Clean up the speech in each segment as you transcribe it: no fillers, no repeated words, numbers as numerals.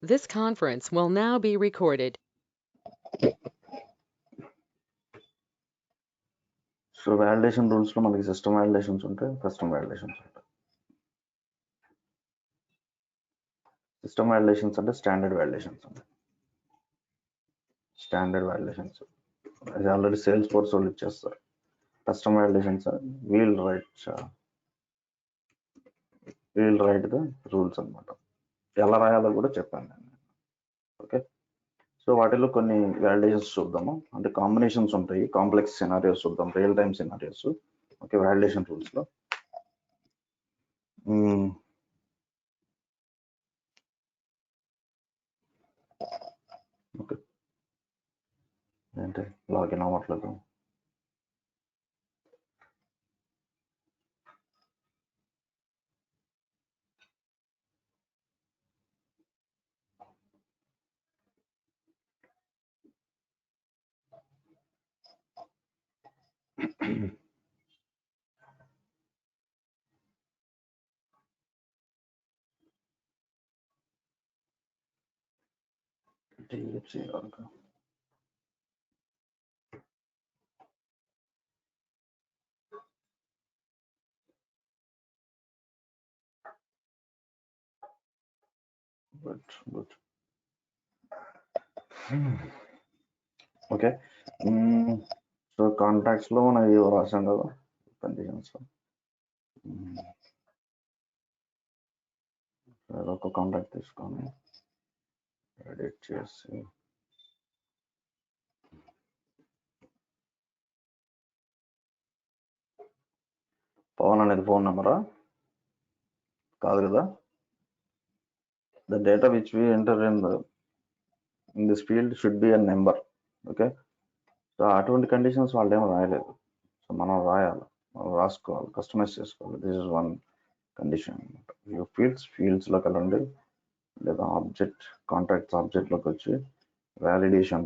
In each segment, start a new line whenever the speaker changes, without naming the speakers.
This conference will now be recorded.
So validation rules లో మనకి system వాలిడేషన్స్ ఉంటాయి, custom వాలిడేషన్స్ ఉంటాయి. సిస్టమ్ వాలిడేషన్స్ అంటే స్టాండర్డ్ వాలిడేషన్స్ ఉంటాయి. స్టాండర్డ్ వాలిడేషన్స్ అది ఆల్రెడీ సేల్స్ ఫోర్స్ వాళ్ళు ఇచ్చేస్తారు. Custom validations we'll write the rules అనమాట. ఎలా రాయాలో కూడా చెప్పాను నేను. ఓకే, సో వాటిలో కొన్ని వాలిడేషన్స్ చూద్దాము. అంటే కాంబినేషన్స్ ఉంటాయి, కాంప్లెక్స్ సినారియోస్ చూద్దాం, real time scenarios. Okay, validation rules లో ఓకే ఏంటి లాగిన్ అవ్వట్లేదు. DFC org. Good. Okay, so contacts లో మనం ఇవి రాసాం కదా కండిషన్స్. ఏదో ఒక కాంటాక్ట్ తీసుకొని ఎడిట్ చేసి పవన్ అనేది ఫోన్ నెంబరా కాదు కదా. The data which we enter in this field should be a number. Okay, so అటువంటి కండిషన్స్ వాళ్ళు ఏమో రాయలేదు, సో మనం రాయాలి, మనం రాసుకోవాలి, కస్టమైజ్ చేసుకోవాలి. దిస్ ఇస్ వన్ కండిషన్ అనమాట. ఫీల్డ్స్లోకి వెళ్ళండి, లేదా ఆబ్జెక్ట్ కాంటాక్ట్స్ ఆబ్జెక్ట్లోకి వచ్చి వ్యాలిడేషన్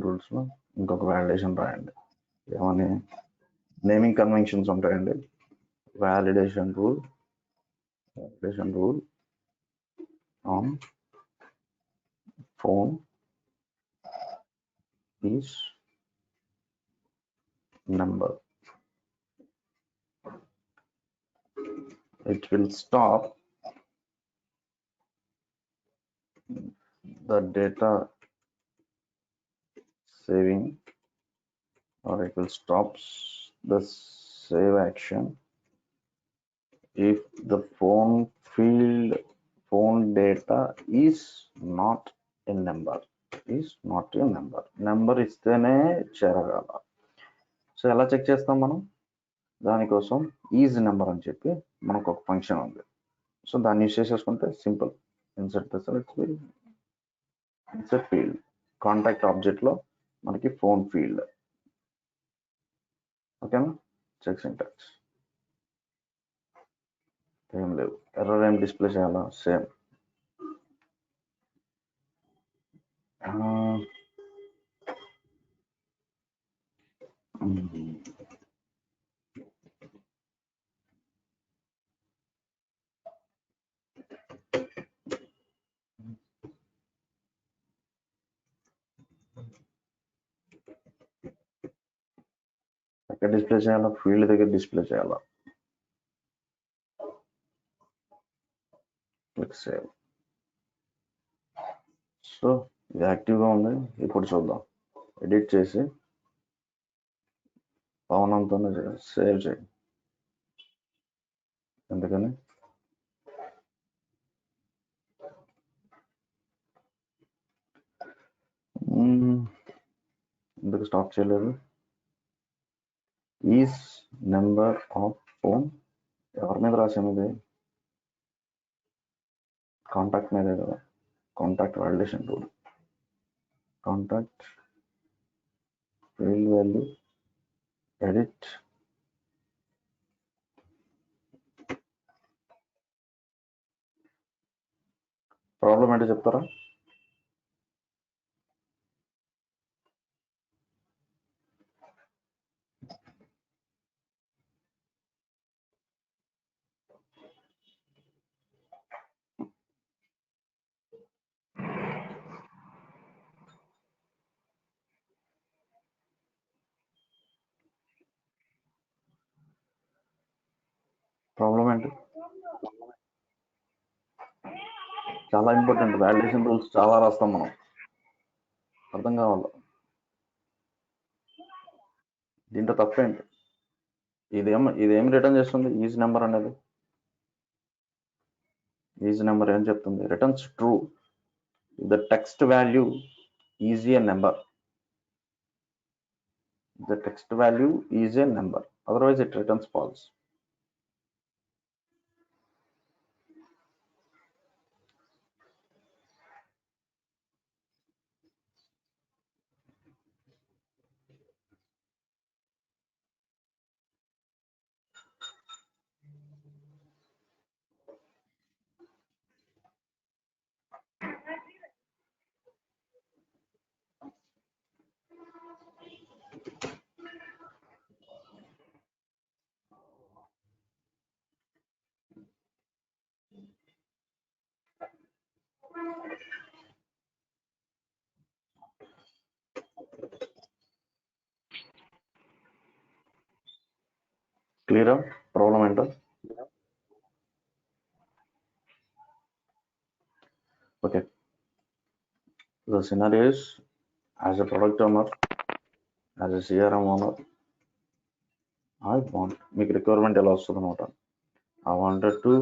రూల్స్లో ఇంకొక వ్యాలిడేషన్ రాయండి. ఏమని నేమింగ్ కన్వెన్షన్స్ ఉంటాయండి. Validation rule on phone is number. It will stop the data saving, or it will stop the save action if the phone data is not a number. Number ఇస్తేనే చేరగల. So ఎలా check చేస్తాం మనం? దానికోసం is number అని చెప్పి మనకు ఒక function ఉంది. సో దాన్ని యూజ్ చేసేసుకుంటే simple. Insert field contact object లో మనకి ఫోన్ ఫీల్డ్. ఓకేనా, చెక్ సింటాక్స్ ఏం లేవు. ఎర్రర్ ఏం డిస్ప్లే చేయాలా? సేమ్. ఎక్కడ డిస్ప్లే చేయాలా? ఫీల్డ్ దగ్గర డిస్ప్లే చేయాలా. Click save. సో ఇది యాక్టివ్గా ఉంది. ఇప్పుడు చూద్దాం, ఎడిట్ చేసి పవనంతో సేవ్ చేయి. ఎందుకని ఎందుకు స్టాప్ చేయలేదు? ఈజ్ నెంబర్ ఆఫ్ ఫోన్ ఎవరి మీద రాసాము? ఇది కాంటాక్ట్ మీదే కదా. Contact validation rule, contact field value edit problem ఏంటో చెప్తారా? ప్రాబ్లం ఏంటి? చాలా ఇంపార్టెంట్. వాలిడేషన్ రూల్స్ చాలా రాస్తాం మనం, అర్థం కావాలి. దీంట్లో తప్పేంటి? ఇదేం రిటర్న్ చేస్తుంది? ఈజ్ నెంబర్ అనేది ఈజ్ నెంబర్ ఏం చెప్తుంది? Returns true the text value is a number. The text value is a number, otherwise it returns false. Clear? Problem enter. Okay. The scenario is, as a product owner, as a CRM owner, I want make requirement ఎలా వస్తుంది అనమాట. I wanted to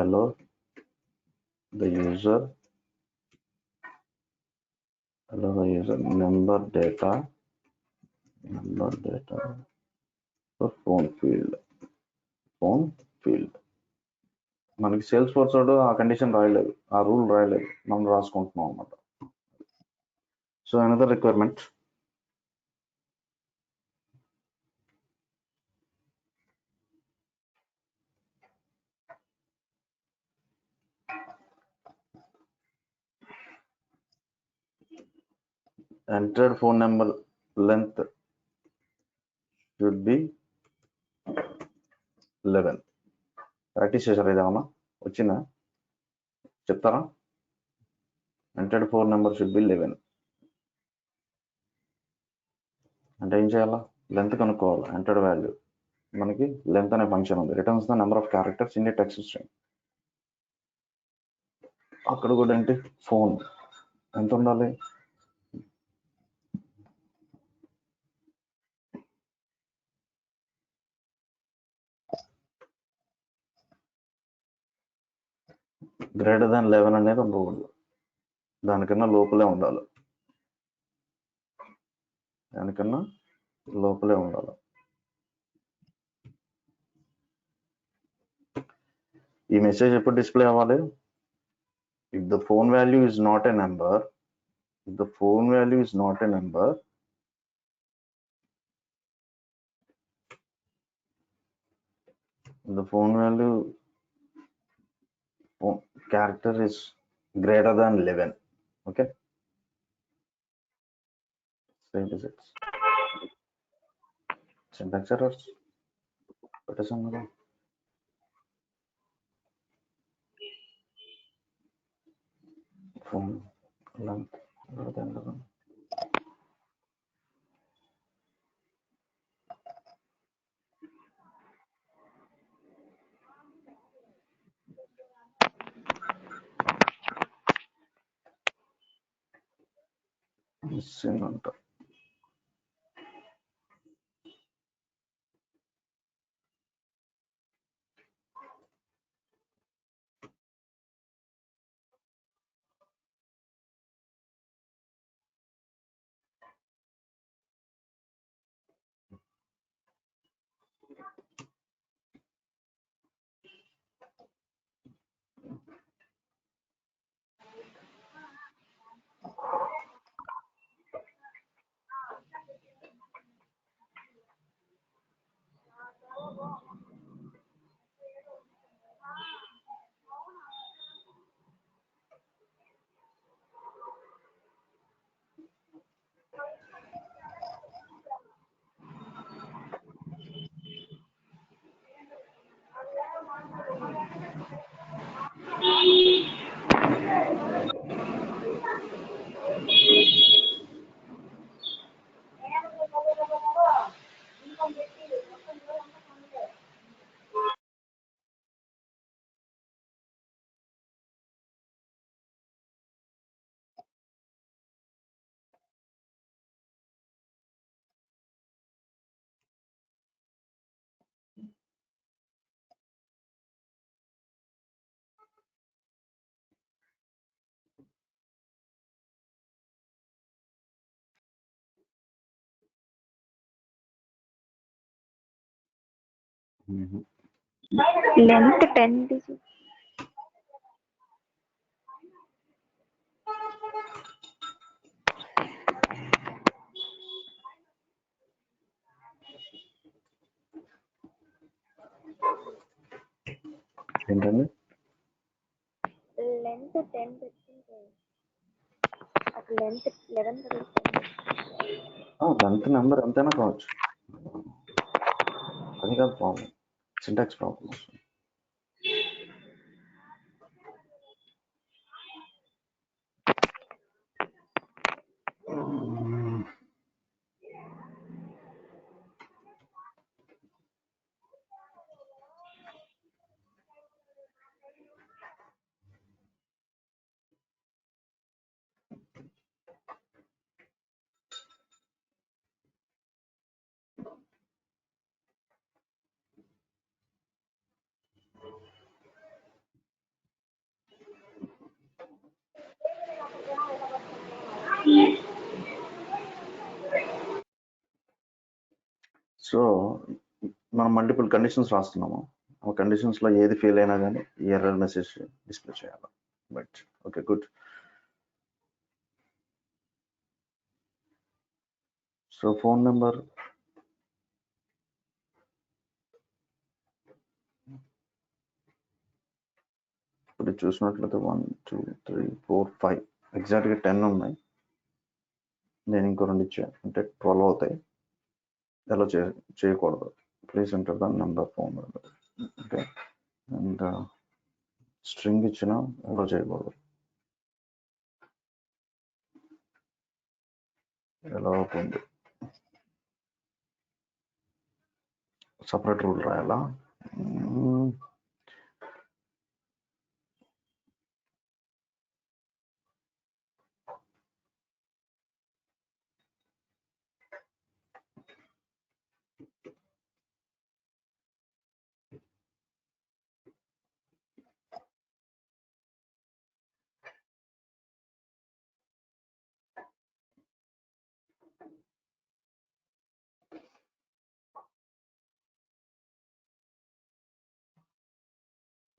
allow the user number data for phone field. మనకి sales force వాడు ఆ condition రాయలేదు, ఆ rule రాయలేదు, మనం రాసుకుంటున్నాం అనమాట. So another requirement, entered phone number length should be 11. Practice చేశారు ఇదేమన్నా వచ్చిందా చెప్తారా? Entered phone number should be 11 అంటే ఏం చేయాలా? లెంత్ కనుక్కోవాలి. ఎంటర్డ్ వాల్యూ మనకి లెంత్ అనే ఫంక్షన్ ఉంది. Returns the number of characters in a text string. అక్కడ కూడా ఏంటి? ఫోన్ ఎంత ఉండాలి? గ్రేటర్ దాన్ 11 అనేది ఉండకూడదు, దానికన్నా లోపలే ఉండాలి. ఈ మెసేజ్ ఎప్పుడు డిస్ప్లే అవ్వాలి? If the phone value is not a number, the phone value character is greater than 11. Okay, same digits. Syntax errors. What is another? Phone length greater than 11. Missing అంట.
Length 10 digits.
ఏంటండి?
Length 10 పెట్టింటే అది length 11
length number ఎంతైనా కావచ్చు, అది కాదు problem, syntax problem. So మనం multiple conditions రాస్తున్నాము, ఆ కండిషన్స్ లో ఏది ఫెయిల్ అయినా కానీ ఈ ఎర్రర్ మెసేజ్ డిస్ప్లే చేయాలి. But okay, good. So phone number ఇప్పుడు చూసినట్లయితే 1 2 3 4 5 ఎగ్జాక్ట్గా 10 ఉన్నాయి. నేను ఇంకో 2 ఇచ్చాను అంటే 12 అవుతాయి. ఎలా చేయకూడదు, please enter the number phone number. Okay, and string ఇచ్చిన ఎలా చేయకూడదు, ఎలా అవుతుంది, సపరేట్ రూల్ రాయాలా?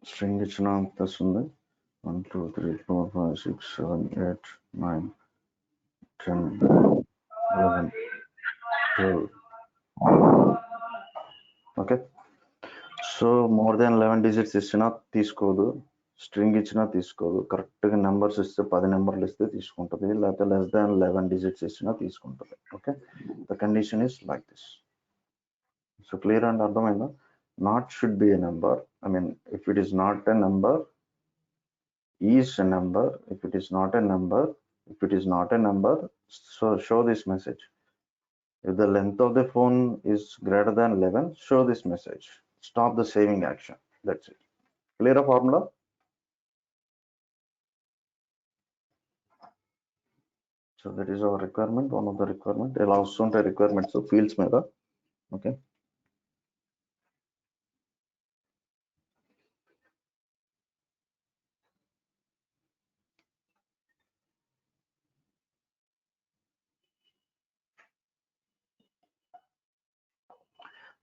స్ట్రింగ్ ఇచ్చిన వస్తుంది 1 2 3 4 5 6 7 8 9 10 11 12. Okay, so more than 11 digits ఇచ్చినా తీసుకోదు, స్ట్రింగ్ ఇచ్చినా తీసుకోదు. కరెక్ట్గా నెంబర్స్ ఇస్తే 10 నెంబర్లు ఇస్తే తీసుకుంటుంది, లేకపోతే లెస్ దాన్ 11 డిజిట్స్ ఇచ్చినా తీసుకుంటుంది. Okay, the condition is like this. So clear and అర్థమైందా? Not should be a number, I mean if it is not a number, is a number. If it is not a number, so show this message. If the length of the phone is greater than 11, show this message. Stop the saving action. That's it. Clear formula? So that is our requirement, one of the requirement. Allows some requirements of fields method. Okay.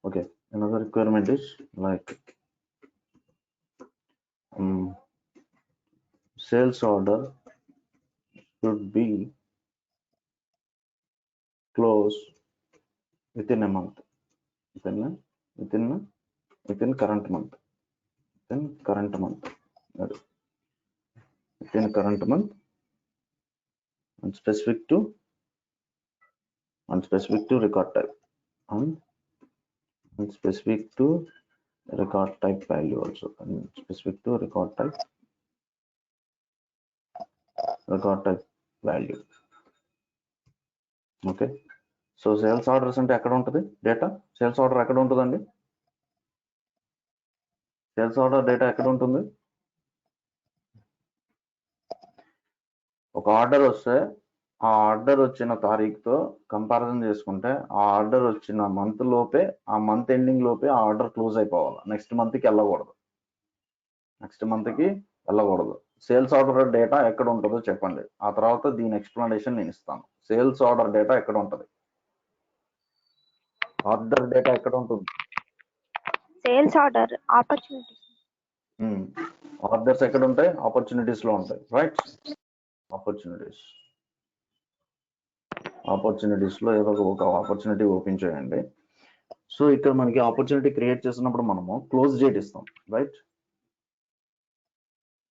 Okay, another requirement is like sales order should be closed within a month, within current month, within current month, and specific to record type, and specific to record type value also, and specific to record type value. Okay, so sales orders అంటే ఎక్కడ ఉంటుంది data? Sales order ఎక్కడ ఉంటుందండి? Sales order data ఎక్కడ ఉంటుంది? ఒక order వస్తే ఆ ఆర్డర్ వచ్చిన తారీఖుతో కంపారిజన్ చేసుకుంటే ఆ ఆర్డర్ వచ్చిన మంత్ లోపే, ఆ మంత్ ఎండింగ్ లోపే ఆ ఆర్డర్ క్లోజ్ అయిపోవాలి. నెక్స్ట్ మంత్కి వెళ్ళకూడదు. సేల్స్ ఆర్డర్ డేటా ఎక్కడ ఉంటుందో చెప్పండి, ఆ తర్వాత దీని ఎక్స్ప్లెనేషన్ నేను ఇస్తాను. సేల్స్ ఆర్డర్ డేటా ఎక్కడ ఉంటుంది? ఆర్డర్ డేటా ఎక్కడ ఉంటుంది?
Sales order opportunities.
ఆర్డర్స్ ఎక్కడ ఉంటాయి? ఆపర్చునిటీస్ లో ఉంటాయి, రైట్? ఆపర్చునిటీస్ లో ఏదో ఒక ఆపర్చునిటీ ఓపెన్ చేయండి. సో ఇక్కడ మనకి ఆపర్చునిటీ క్రియేట్ చేసినప్పుడు మనము క్లోజ్ డేట్ ఇస్తాం, రైట్?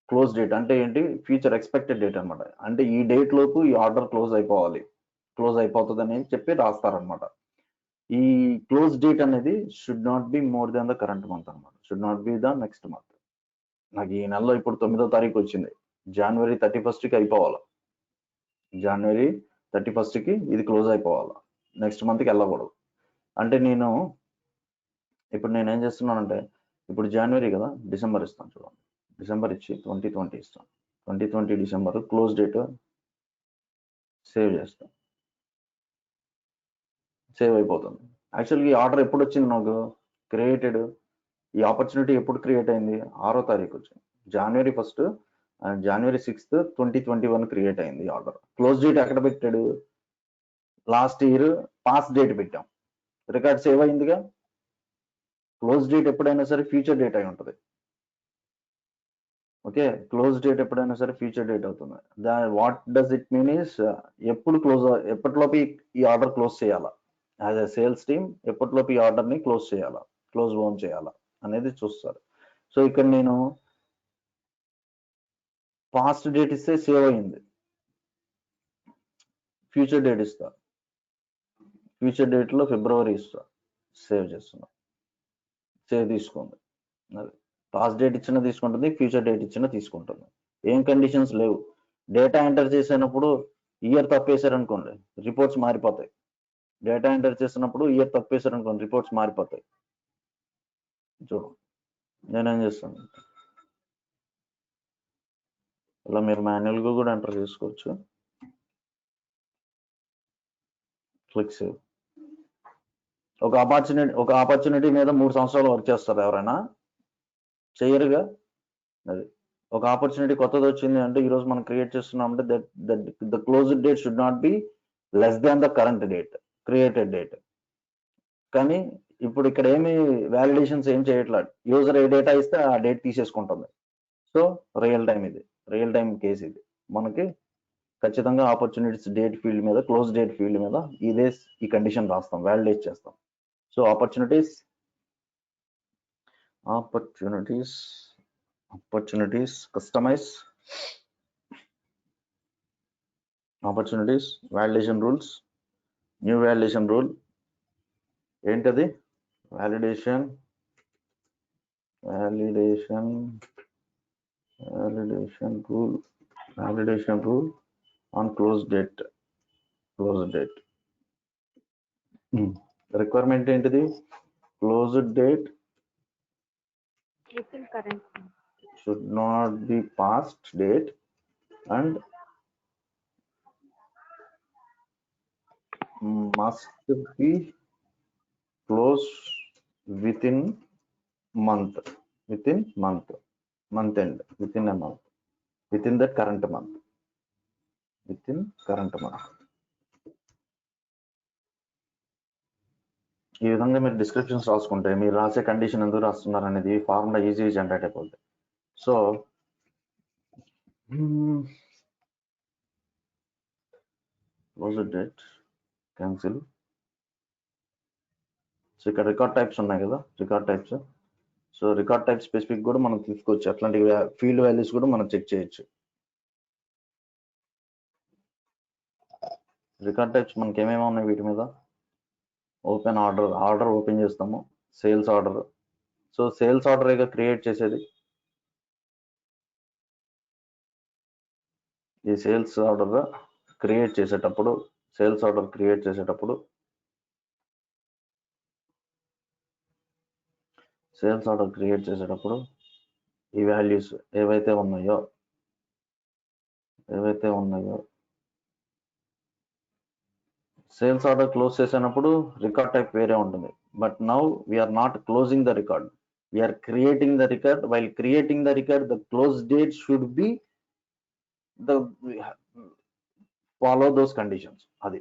క్లోజ్ డేట్ అంటే ఏంటి? ఫ్యూచర్ ఎక్స్పెక్టెడ్ డేట్ అనమాట. అంటే ఈ డేట్ లోపు ఈ ఆర్డర్ క్లోజ్ అయిపోతుంది అని చెప్పి రాస్తారనమాట. ఈ క్లోజ్ డేట్ అనేది should not be more than the current month అనమాట, should not be the next month. నాకు ఈ నెలలో ఇప్పుడు 9వ తారీఖు వచ్చింది, జనవరి 31st అయిపోవాలి. జనవరి 31st ఇది క్లోజ్ అయిపోవాలి, నెక్స్ట్ మంత్కి వెళ్ళకూడదు. అంటే ఇప్పుడు నేను ఏం చేస్తున్నానంటే, ఇప్పుడు జనవరి కదా, డిసెంబర్ ఇస్తాను చూడండి. డిసెంబర్ ఇచ్చి 2020 ఇస్తాను. 2020 డిసెంబర్ క్లోజ్ డేట్ సేవ్ చేస్తాను. సేవ్ అయిపోతుంది. యాక్చువల్గా ఈ ఆర్డర్ ఎప్పుడు వచ్చింది నాకు క్రియేటెడ్? ఈ ఆపర్చునిటీ ఎప్పుడు క్రియేట్ అయింది? 6వ తారీఖు వచ్చింది, జనవరి 1st and January 6th 2021 create అయింది ఆర్డర్. క్లోజ్ డేట్ ఎక్కడ పెట్టాడు? లాస్ట్ ఇయర్ పాస్ట్ డేట్ పెట్టాం, రికార్డ్ సేవ్ అయిందిగా. క్లోజ్ డేట్ ఎప్పుడైనా సరే ఫ్యూచర్ డేట్ అయి ఉంటుంది. ఓకే, క్లోజ్ డేట్ ఎప్పుడైనా సరే ఫ్యూచర్ డేట్ అవుతుంది. What does it mean is, ఎప్పటిలోపు ఈ ఆర్డర్ క్లోజ్ చేయాలా? యాజ్ ఎ సేల్స్ టీమ్ ఎప్పటిలోపు ఈ ఆర్డర్ని క్లోజ్ చేయాలా, క్లోజ్ ఓన్ చేయాలా అనేది చూస్తారు. సో ఇక్కడ నేను పాస్ట్ డేట్ ఇస్తే సేవ్ అయింది, ఫ్యూచర్ డేట్ ఇస్తా, ఫ్యూచర్ డేట్లో ఫిబ్రవరి ఇస్తా, సేవ్ చేస్తున్నా, సేవ్ తీసుకోండి. అది పాస్ట్ డేట్ ఇచ్చిన తీసుకుంటుంది, ఫ్యూచర్ డేట్ ఇచ్చిన తీసుకుంటుంది. ఏం కండిషన్స్ లేవు. డేటా ఎంటర్ చేసినప్పుడు ఇయర్ తప్పేశారనుకోండి, రిపోర్ట్స్ మారిపోతాయి. డేటా ఎంటర్ చేసినప్పుడు ఇయర్ తప్పేశారనుకోండి, రిపోర్ట్స్ మారిపోతాయి. చూడు నేనేం చేస్తాను, ఇలా మీరు మాన్యువల్గా కూడా ఎంటర్ చేసుకోవచ్చు. Click save. ఒక ఆపర్చునిటీ మీద 3 సంవత్సరాలు వర్క్ చేస్తారు ఎవరైనా? చెయ్యరుగా. అది ఒక ఆపర్చునిటీ కొత్తది వచ్చింది అంటే ఈరోజు మనం క్రియేట్ చేస్తున్నామంటే the close date should not be less than the current date, created date. కానీ ఇప్పుడు ఇక్కడ ఏమి వ్యాలిడేషన్స్ ఏం చేయట్లేదు. యూజర్ ఏ డేటా ఇస్తే ఆ డేట్ తీసేసుకుంటుంది. సో రియల్ టైం ఇది, రియల్ టైం కేసు ఇది. మనకి ఖచ్చితంగా ఆపర్చునిటీస్ డేట్ ఫీల్డ్ మీద, క్లోజ్ డేట్ ఫీల్డ్ మీద ఈ కండిషన్ రాస్తాం, వ్యాలిడేట్ చేస్తాం. So opportunities customize, opportunities validation rules, new validation rule. ఏంటది? Validation rule on close date. Requirement ఏంటిది? Close date
within current month.
should not be past date and must be closed within month end, within a month, within the current month. ఈ విధంగా మీరు descriptions రాసుకుంటే మీరు రాసే condition ఎందుకు రాస్తున్నారు అనేది ఫార్ములా ఈజీ జనరేట్ అయిపోతుంది. So close date cancel. So ఇక్కడ రికార్డ్ టైప్స్ ఉన్నాయి కదా, record types. So record type specific కూడా మనం తీసుకోవచ్చు, అట్లాంటి ఫీల్డ్ వాల్యూస్ కూడా మనం చెక్ చేయొచ్చు. రికార్డ్ టైప్స్ మనకి ఏమేమి ఉన్నాయి వీటి మీద? ఓపెన్ ఆర్డర్ ఓపెన్ చేస్తాము, sales order. So sales order ఇక క్రియేట్ చేసేది. ఈ సేల్స్ ఆర్డర్ క్రియేట్ చేసేటప్పుడు ఈ వాల్యూస్ ఏవైతే ఉన్నాయో సేల్స్ ఆర్డర్ క్లోజ్ చేసినప్పుడు రికార్డ్ టైప్ వేరే ఉంటుంది. But now we are not closing the record, we are creating the record. While creating the record, the close date should be follow those conditions. అది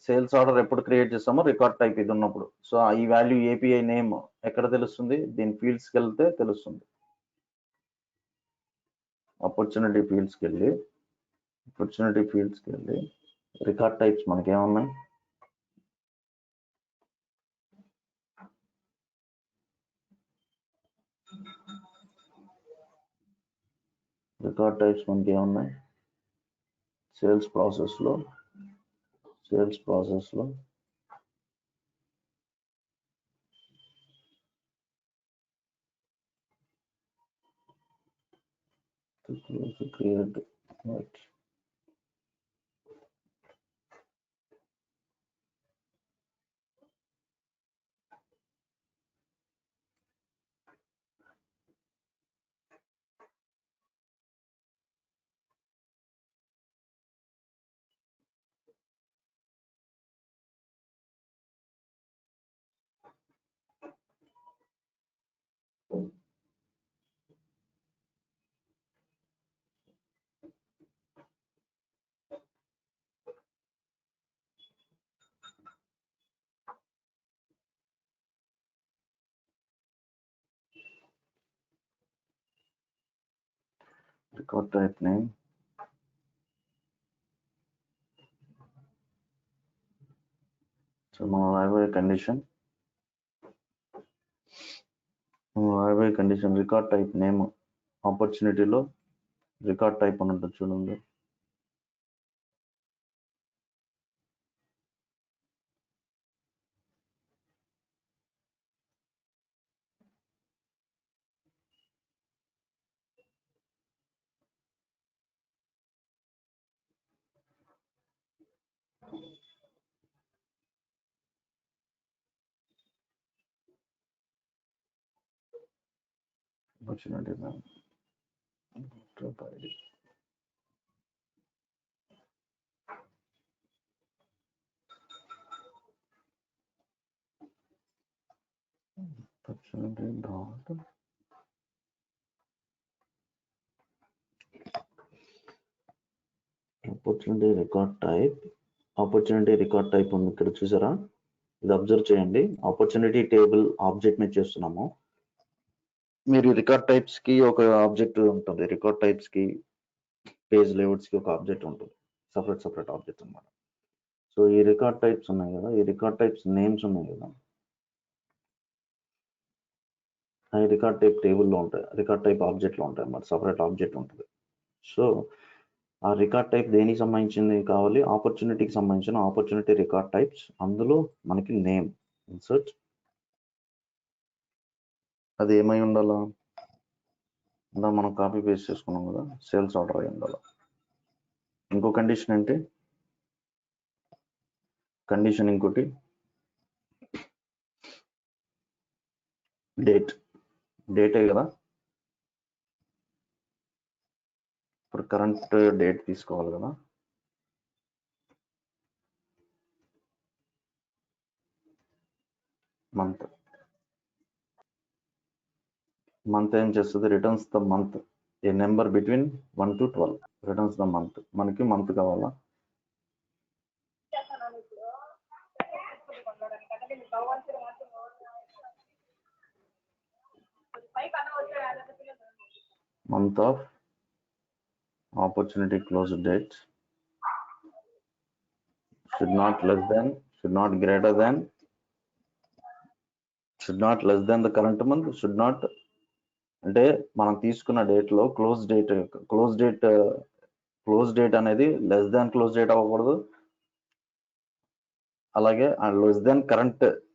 sales order ఎప్పుడు create చేస్తామో record type ఇది ఉన్నప్పుడు. So ఈ value API name ఎక్కడ తెలుస్తుంది? దీని ఫీల్డ్స్కి వెళ్తే తెలుస్తుంది. ఆపర్చునిటీ ఫీల్డ్స్కి వెళ్ళి రికార్డ్ టైప్స్ మనకి ఏమున్నాయి? రికార్డ్ టైప్స్ మనకి ఏమున్నాయి? సేల్స్ ప్రాసెస్లో create right. Record type name, so మనం రాయబోయే కండిషన్ రికార్డ్ టైప్ నేమ్ ఆపర్చునిటీలో రికార్డ్ టైప్ అని ఉంటుంది చూడండి. Opportunity name opportunity dot opportunity record type ఉంది ఇక్కడ చూసారా? ఇది అబ్జర్వ్ చేయండి. ఆపర్చునిటీ టేబుల్ ఆబ్జెక్ట్ మీద చేస్తున్నాము. మీరు రికార్డ్ టైప్స్ కి ఒక ఆబ్జెక్ట్ ఉంటుంది. రికార్డ్ టైప్స్ కి పేజ్ లేఅవుట్స్ కి ఒక ఆబ్జెక్ట్ ఉంటుంది. సపరేట్ ఆబ్జెక్ట్ అన్నమాట. సో ఈ రికార్డ్ టైప్స్ ఉన్నాయి కదా, ఈ రికార్డ్ టైప్స్ నేమ్స్ ఉన్నాయి కదా, అవి రికార్డ్ టైప్ టేబుల్లో ఉంటాయి, రికార్డ్ టైప్ ఆబ్జెక్ట్లో ఉంటాయి అన్నమాట. సపరేట్ ఆబ్జెక్ట్ ఉంటుంది. సో ఆ రికార్డ్ టైప్ దేనికి సంబంధించింది కావాలి? ఆపర్చునిటీకి సంబంధించిన ఆపర్చునిటీ రికార్డ్ టైప్స్. అందులో మనకి నేమ్ ఇన్సర్ట్, అది ఏమై ఉండాలా? ఇందా మనం కాపీ పేస్ట్ చేసుకున్నాం కదా, సేల్స్ ఆర్డర్ అయి ఉండాలి. ఇంకో కండిషన్ ఏంటి? ఇంకోటి డేటే కదా. ఇప్పుడు కరెంట్ డేట్ తీసుకోవాలి కదా. మంత్ ఏం చేస్తుంది? Returns the month, A number between 1 to 12 returns the month. మనకి మంత్ కావాలా? month of opportunity close date should not less than, should not greater than, should not less than the current month, should not అంటే మనం తీసుకున్న date లో close date అనేది less than close date అవ్వకూడదు, అలాగే less than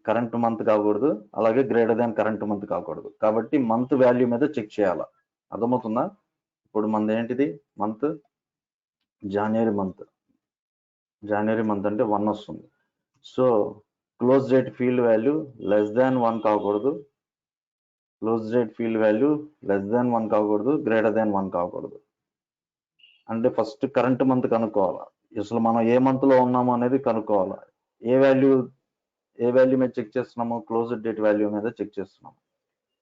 current month కాకూడదు, అలాగే greater than current month కాకూడదు. కాబట్టి మంత్ వాల్యూ మీద చెక్ చేయాలి. అర్థమవుతుందా? ఇప్పుడు మనది ఏంటిది? మంత్ జనవరి మంత్ అంటే 1 వస్తుంది. So close date field value less than 1 కాకూడదు, గ్రేటర్ దాన్ 1 కాకూడదు. అంటే ఫస్ట్ కరెంట్ మంత్ కనుక్కోవాలి. అసలు మనం ఏ మంత్ లో ఉన్నాము అనేది కనుక్కోవాలి. ఏ వాల్యూ మీద చెక్ చేస్తున్నాము? క్లోజ్డ్ డేట్ వాల్యూ మీద చెక్ చేస్తున్నాము.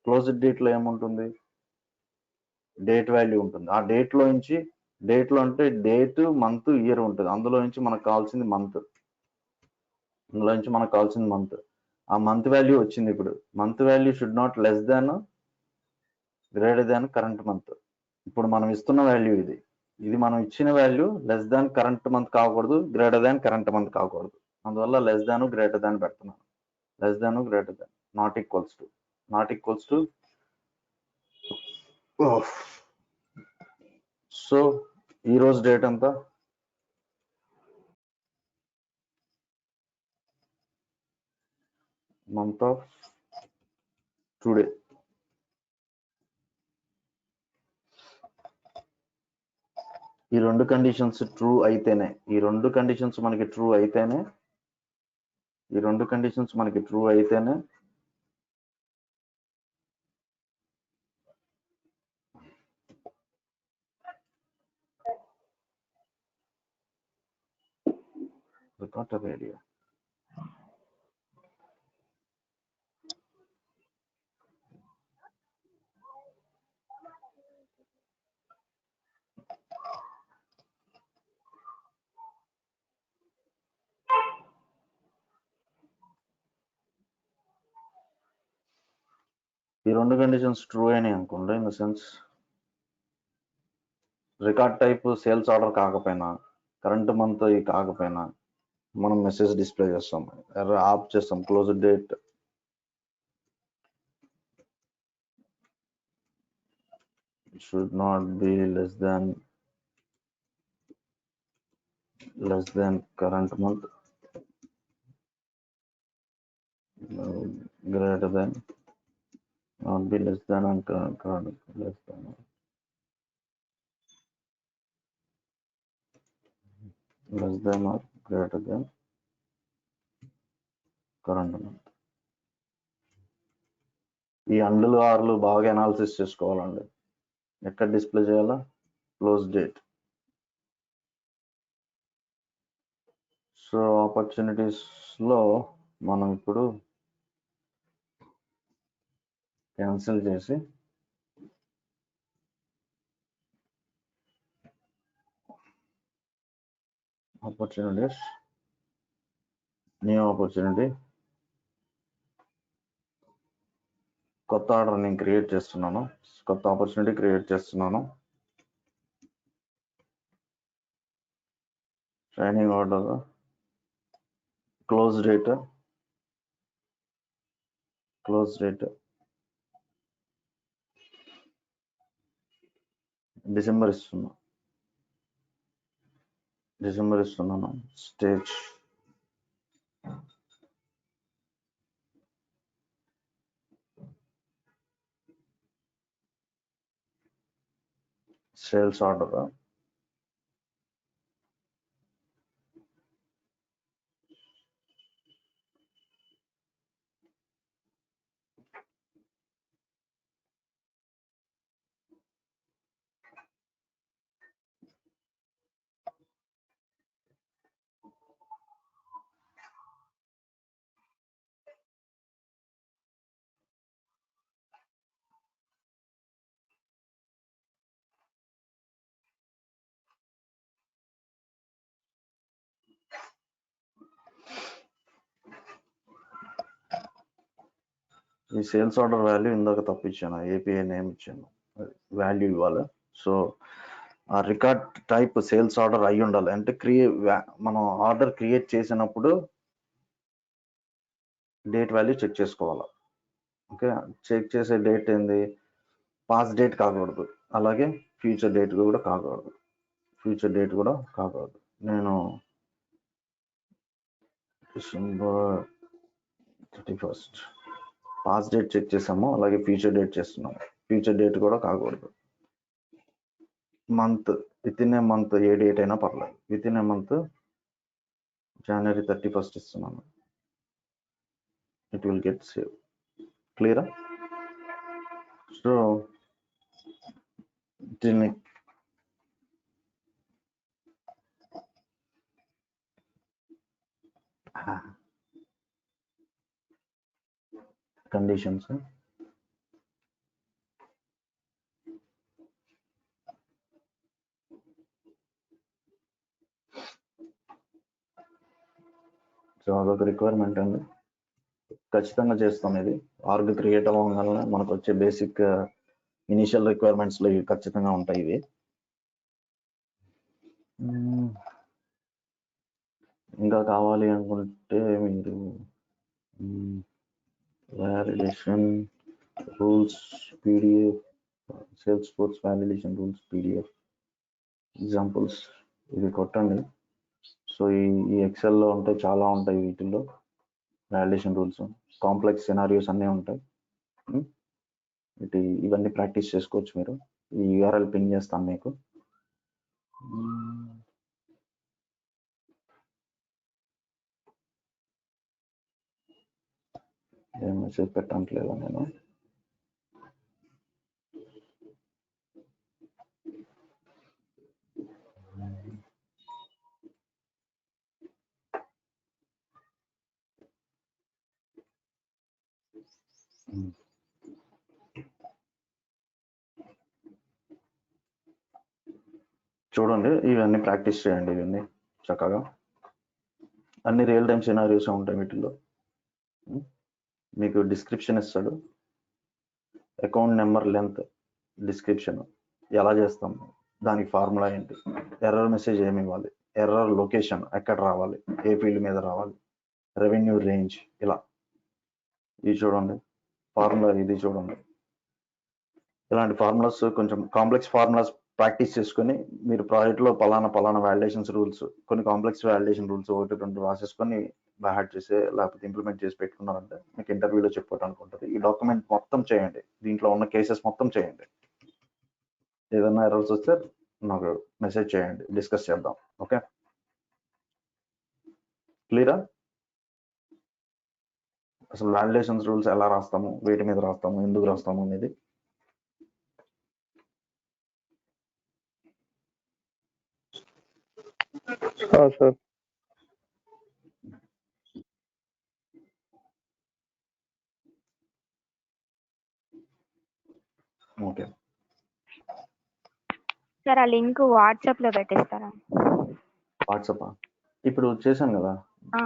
క్లోజ్డ్ డేట్ లో ఏముంటుంది? డేట్ వాల్యూ ఉంటుంది. ఆ డేట్ లో అంటే డేట్, మంత్, ఇయర్ ఉంటుంది. అందులో నుంచి మనకు కావాల్సింది మంత్. ఇందులో నుంచి మనకు కావాల్సిన మంత్. ఆ మంత్ వాల్యూ వచ్చింది. ఇప్పుడు month value should not less than greater than current month. ఇప్పుడు మనం ఇస్తున్న వాల్యూ ఇది. ఇది మనం ఇచ్చిన value less than current month కాకూడదు, గ్రేటర్ దాన్ కరెంట్ మంత్ కాకూడదు. అందువల్ల లెస్ దాన్ గ్రేటర్ దాన్ పెడుతున్నాను. Less than greater than, not equals to, not equals to. So ఈ రోజు డేట్ ఎంత? Month of today. ఈ రెండు కండిషన్స్ ట్రూ అయితేనే, ఈ రెండు కండిషన్స్ మనకి ట్రూ అయితేనే, ఈ రెండు కండిషన్స్ మనకి ట్రూ అయితేనే రికార్డ్ రేడియో. ఈ రెండు కండిషన్స్ ట్రూ అయినాయి అనుకోండి, in the sense record type sales order కాకపోయినా, కరెంట్ మంత్ కాకపోయినా మనం మెసేజ్ డిస్ప్లే చేస్తాం, ఎర్ర ఆఫ్ చేస్తాం. Close date should not be less than current month, greater than, not be less than and current, less than, less than or greater than current month. ఈ అండులు ఆర్లు బాగా analysis చేసుకోవాలండి. ఎక్కడ display చేయాలా? Close date. So opportunities లో మనం ఇప్పుడు cancel చేసి opportunities, new opportunity, కొత్త ఆర్డర్ నేను క్రియేట్ చేస్తున్నాను, కొత్త ఆపర్చునిటీ క్రియేట్ చేస్తున్నాను. Training order, close date, December ఇస్తున్నాను. స్టేజ్ సేల్స్ ఆర్డర్, ఈ సేల్స్ ఆర్డర్ వాల్యూ ఇందాక తప్పించాను, ఏపీఐ నేమ్ ఇచ్చాను, వాల్యూ ఇవ్వాలి. సో ఆ రికార్డ్ టైప్ సేల్స్ ఆర్డర్ అయి ఉండాలి. అంటే మనం ఆర్డర్ క్రియేట్ చేసినప్పుడు డేట్ వాల్యూ చెక్ చేసుకోవాలి. ఓకే, చెక్ చేసే డేట్ ఏంది? పాస్ డేట్ కాకూడదు, అలాగే ఫ్యూచర్ డేట్ కూడా కాకూడదు. నేను డిసెంబర్ 31 పాస్ డేట్ చెక్ చేసాము, అలాగే ఫ్యూచర్ డేట్ చేస్తున్నాము. ఫ్యూచర్ డేట్ కూడా కాకూడదు. Month, within a month, ఏ డేట్ అయినా పర్లేదు. Within a month January 31 ఇస్తున్నాను. It will get save. క్లియరా? సో దీన్ని కండిషన్స్, సో అదొక రిక్వైర్మెంట్ అండి, ఖచ్చితంగా చేస్తాం. ఇది ఆర్గ్ క్రియేట్ అవ్వగానే మనకు వచ్చే బేసిక్ ఇనిషియల్ రిక్వైర్మెంట్స్లో ఇవి ఖచ్చితంగా ఉంటాయి. ఇవి ఇంకా కావాలి అనుకుంటే మీరు validation rules PDF, sales force validation rules PDF examples ఇవి కొట్టండి. సో ఈ ఎక్సెల్లో ఉంటాయి, చాలా ఉంటాయి వీటిల్లో వ్యాలిడేషన్ రూల్స్, కాంప్లెక్స్ సినారియోస్ అన్నీ ఉంటాయి. ఇవన్నీ ప్రాక్టీస్ చేసుకోవచ్చు మీరు. ఈ యూఆర్ఎల్ పిన్ చేస్తాను మీకు. ఏం మెసేజ్ పెట్టట్లేదు నేను. చూడండి, ఇవన్నీ ప్రాక్టీస్ చేయండి. ఇవన్నీ చక్కగా అన్ని రియల్ టైమ్ సినారియోస్ ఉంటాయి వీటిల్లో. మీకు డిస్క్రిప్షన్ ఇస్తాడు, అకౌంట్ నెంబర్ లెంత్ డిస్క్రిప్షన్ ఎలా చేస్తాం, దానికి ఫార్ములా ఏంటి, ఎర్రర్ మెసేజ్ ఏమి ఇవ్వాలి, ఎర్రర్ లొకేషన్ ఎక్కడ రావాలి, ఏ ఫీల్డ్ మీద రావాలి, రెవెన్యూ రేంజ్, ఇలా ఇది చూడండి. ఫార్ములా ఇది చూడండి. ఇలాంటి ఫార్ములాస్, కొంచెం కాంప్లెక్స్ ఫార్ములాస్ ప్రాక్టీస్ చేసుకొని మీరు ప్రాజెక్ట్లో పలానా వ్యాలిడేషన్స్ రూల్స్, కొన్ని కాంప్లెక్స్ వ్యాలిడేషన్ రూల్స్ 1-2 రాసేసుకొని హ్యాడ్ చేసి లేకపోతే ఇంప్లిమెంట్ చేసి పెట్టుకున్నారంటే మీకు ఇంటర్వ్యూలో చెప్పుకోవడానికి ఉంటుంది. ఈ డాక్యుమెంట్ మొత్తం చేయండి, దీంట్లో ఉన్న కేసెస్ మొత్తం చేయండి. ఏదైనా ఎర్రర్స్ వస్తే నాకు మెసేజ్ చేయండి, డిస్కస్ చేద్దాం. ఓకే, క్లియరా? అసలు వ్యాలిడేషన్స్ రూల్స్ ఎలా రాస్తాము, వేటి మీద రాస్తాము, ఎందుకు రాస్తాము అనేది.
సార్
ఓకే
సార్ ఆ లింక్ వాట్సాప్ లో పెట్టేస్తారా?
వాట్సాప్ ఇప్పుడు చేశాను కదా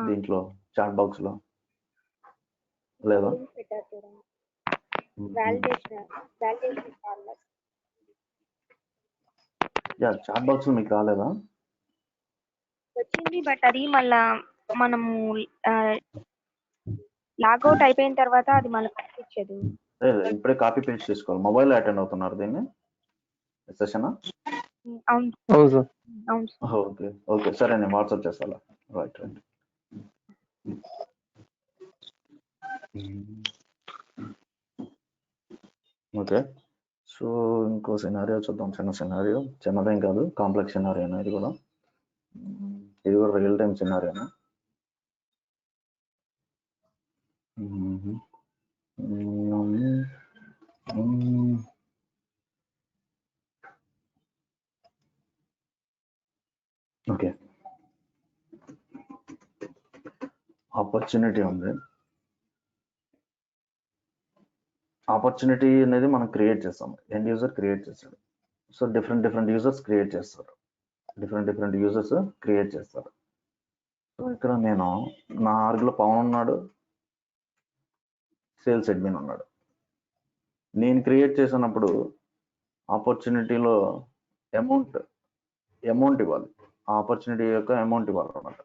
దీంట్లో చాట్ బాక్స్ లో, లేదా యా చాట్ బాక్స్ మీకు రాలేదా?
వచ్చింది, బట్ అది మళ్ళా మనము లాగౌట్ అయిపోయిన తర్వాత అది మళ్ళీ పంపించదు.
ఇప్పుడే కాపీ పేస్ట్ చేసుకోవాలి. మొబైల్ అటెండ్ అవుతున్నారు దీన్ని సెషన్?
అవును
అవును సార్.
అవును.
ఓకే ఓకే, సరే నేను వాట్సాప్ చేస్తాను. Right right. ఓకే, సో ఇంకో సినారియో చూద్దాం. చిన్న సినారియో, చిన్నదేం కాదు, కాంప్లెక్స్ సినారియోనా ఇది కూడా. ఇది కూడా రియల్ టైమ్ సినారియోనా. ఓకే, ఆపర్చునిటీ ఉంది. ఆపర్చునిటీ అనేది మనం క్రియేట్ చేస్తాం, ఎండ్ యూజర్ క్రియేట్ చేస్తాడు. సో డిఫరెంట్ యూజర్స్ క్రియేట్ చేస్తారు, డిఫరెంట్ యూజర్స్ క్రియేట్ చేస్తారు. సో ఇక్కడ నేను నా ఆర్గ్లో పవన్ ఉన్నాడు, సేల్స్ అడ్మిన్ ఉన్నాడు. నేను క్రియేట్ చేసినప్పుడు ఆపర్చునిటీలో అమౌంట్ ఇవ్వాలి, ఆ ఆపర్చునిటీ యొక్క అమౌంట్ ఇవ్వాలి అన్నమాట.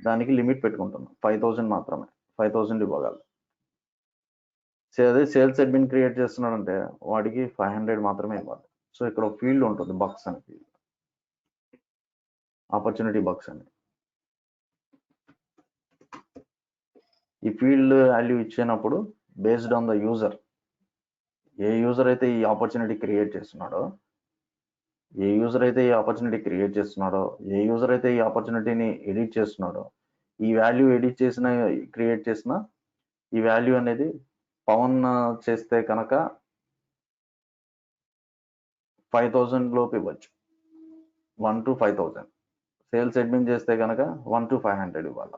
దానికి లిమిట్ పెట్టుకుంటున్నాను, 5000 మాత్రమే, 5000 ఇవ్వగలరు. అదే సేల్స్ అడ్మిన్ క్రియేట్ చేస్తున్నాడంటే వాడికి 500 మాత్రమే ఇవ్వాలి. సో ఇక్కడ ఒక ఫీల్డ్ ఉంటుంది, బక్స్ అని ఫీల్డ్, ఆపర్చునిటీ బక్స్ అని. ఈ ఫీల్డ్ వాల్యూ ఇచ్చినప్పుడు based on the user, A user అయితే ఈ ఆపర్చునిటీ క్రియేట్ చేస్తున్నాడో, ఏ యూజర్ అయితే ఈ ఆపర్చునిటీని ఎడిట్ చేస్తున్నాడో, ఈ వాల్యూ ఎడిట్ చేసిన క్రియేట్ చేసిన ఈ వాల్యూ అనేది పవన్ చేస్తే కనుక 5000 లోపు ఇవ్వచ్చు, 1 to 5000. సేల్స్ అడ్మిన్ చేస్తే కనుక 1 to 500 ఇవ్వాలి.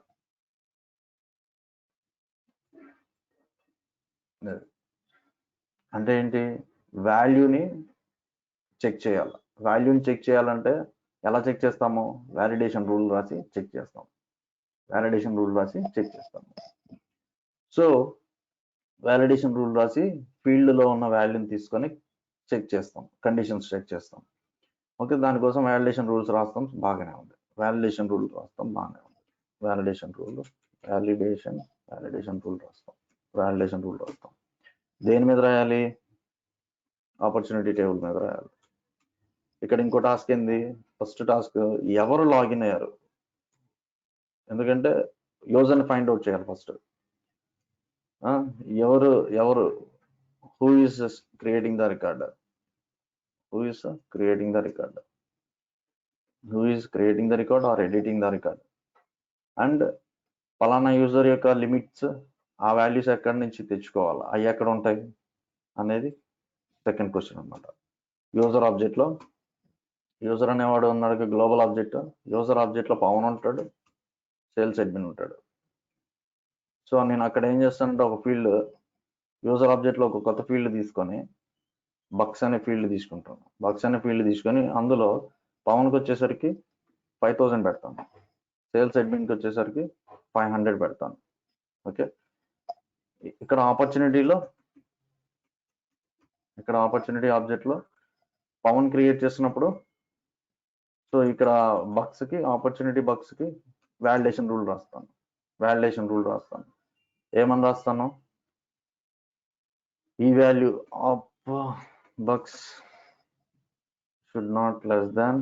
అంటే ఏంటి, వాల్యూని చెక్ చేయాలి. వాల్యూని చెక్ చేయాలంటే ఎలా చెక్ చేస్తాము, వ్యాలిడేషన్ రూల్ రాసి చెక్ చేస్తాం. వ్యాలిడేషన్ రూల్ రాసి చెక్ చేస్తాం. సో వ్యాలిడేషన్ రూల్ రాసి ఫీల్డ్లో ఉన్న వాల్యూని తీసుకొని చెక్ చేస్తాం, కండిషన్స్ చెక్ చేస్తాం. ఓకే, దానికోసం వ్యాలిడేషన్ రూల్స్ రాస్తాం, బాగానే ఉంది. వ్యాలిడేషన్ రూల్ రాస్తాం, బాగానే ఉంది. వ్యాలిడేషన్ రూల్ వ్యాలిడేషన్ రూల్ రాస్తాం. దేని మీద రాయాలి? ఆపర్చునిటీ టేబుల్ మీద రాయాలి. ఇక్కడ ఇంకో టాస్క్ ఏంది? ఫస్ట్ టాస్క్ ఎవరు లాగిన్ అయ్యారు, ఎందుకంటే యూజర్ని ఫైండ్ అవుట్ చేయాలి ఫస్ట్. ఎవరు who is creating the record, who is creating the record or editing the record, and పలానా యూజర్ యొక్క లిమిట్స్, ఆ వాల్యూస్ ఎక్కడి నుంచి తెచ్చుకోవాలి, అవి ఎక్కడ ఉంటాయి అనేది సెకండ్ క్వశ్చన్ అనమాట. యూజర్ ఆబ్జెక్ట్లో యూజర్ అనేవాడు ఉన్నాడు, గ్లోబల్ ఆబ్జెక్ట్. యూజర్ ఆబ్జెక్ట్లో పవన్ ఉంటాడు, సేల్స్ అడ్మిన్ ఉంటాడు. సో నేను అక్కడ ఏం చేస్తానంటే ఒక ఫీల్డ్, యూజర్ ఆబ్జెక్ట్లో ఒక కొత్త ఫీల్డ్ తీసుకొని బక్స్ అనే ఫీల్డ్ తీసుకొని అందులో పవన్కి వచ్చేసరికి 5000 పెడతాను, సేల్స్ అడ్మిన్కి వచ్చేసరికి 500 పెడతాను. ఓకే, ఇక్కడ ఆపర్చునిటీ ఆబ్జెక్ట్లో పవన్ క్రియేట్ చేసినప్పుడు, సో ఇక్కడ ఆపర్చునిటీ బక్స్కి వ్యాలిడేషన్ రూల్ రాస్తాను. ఏమని రాస్తాను? ఈ value of bucks should not less than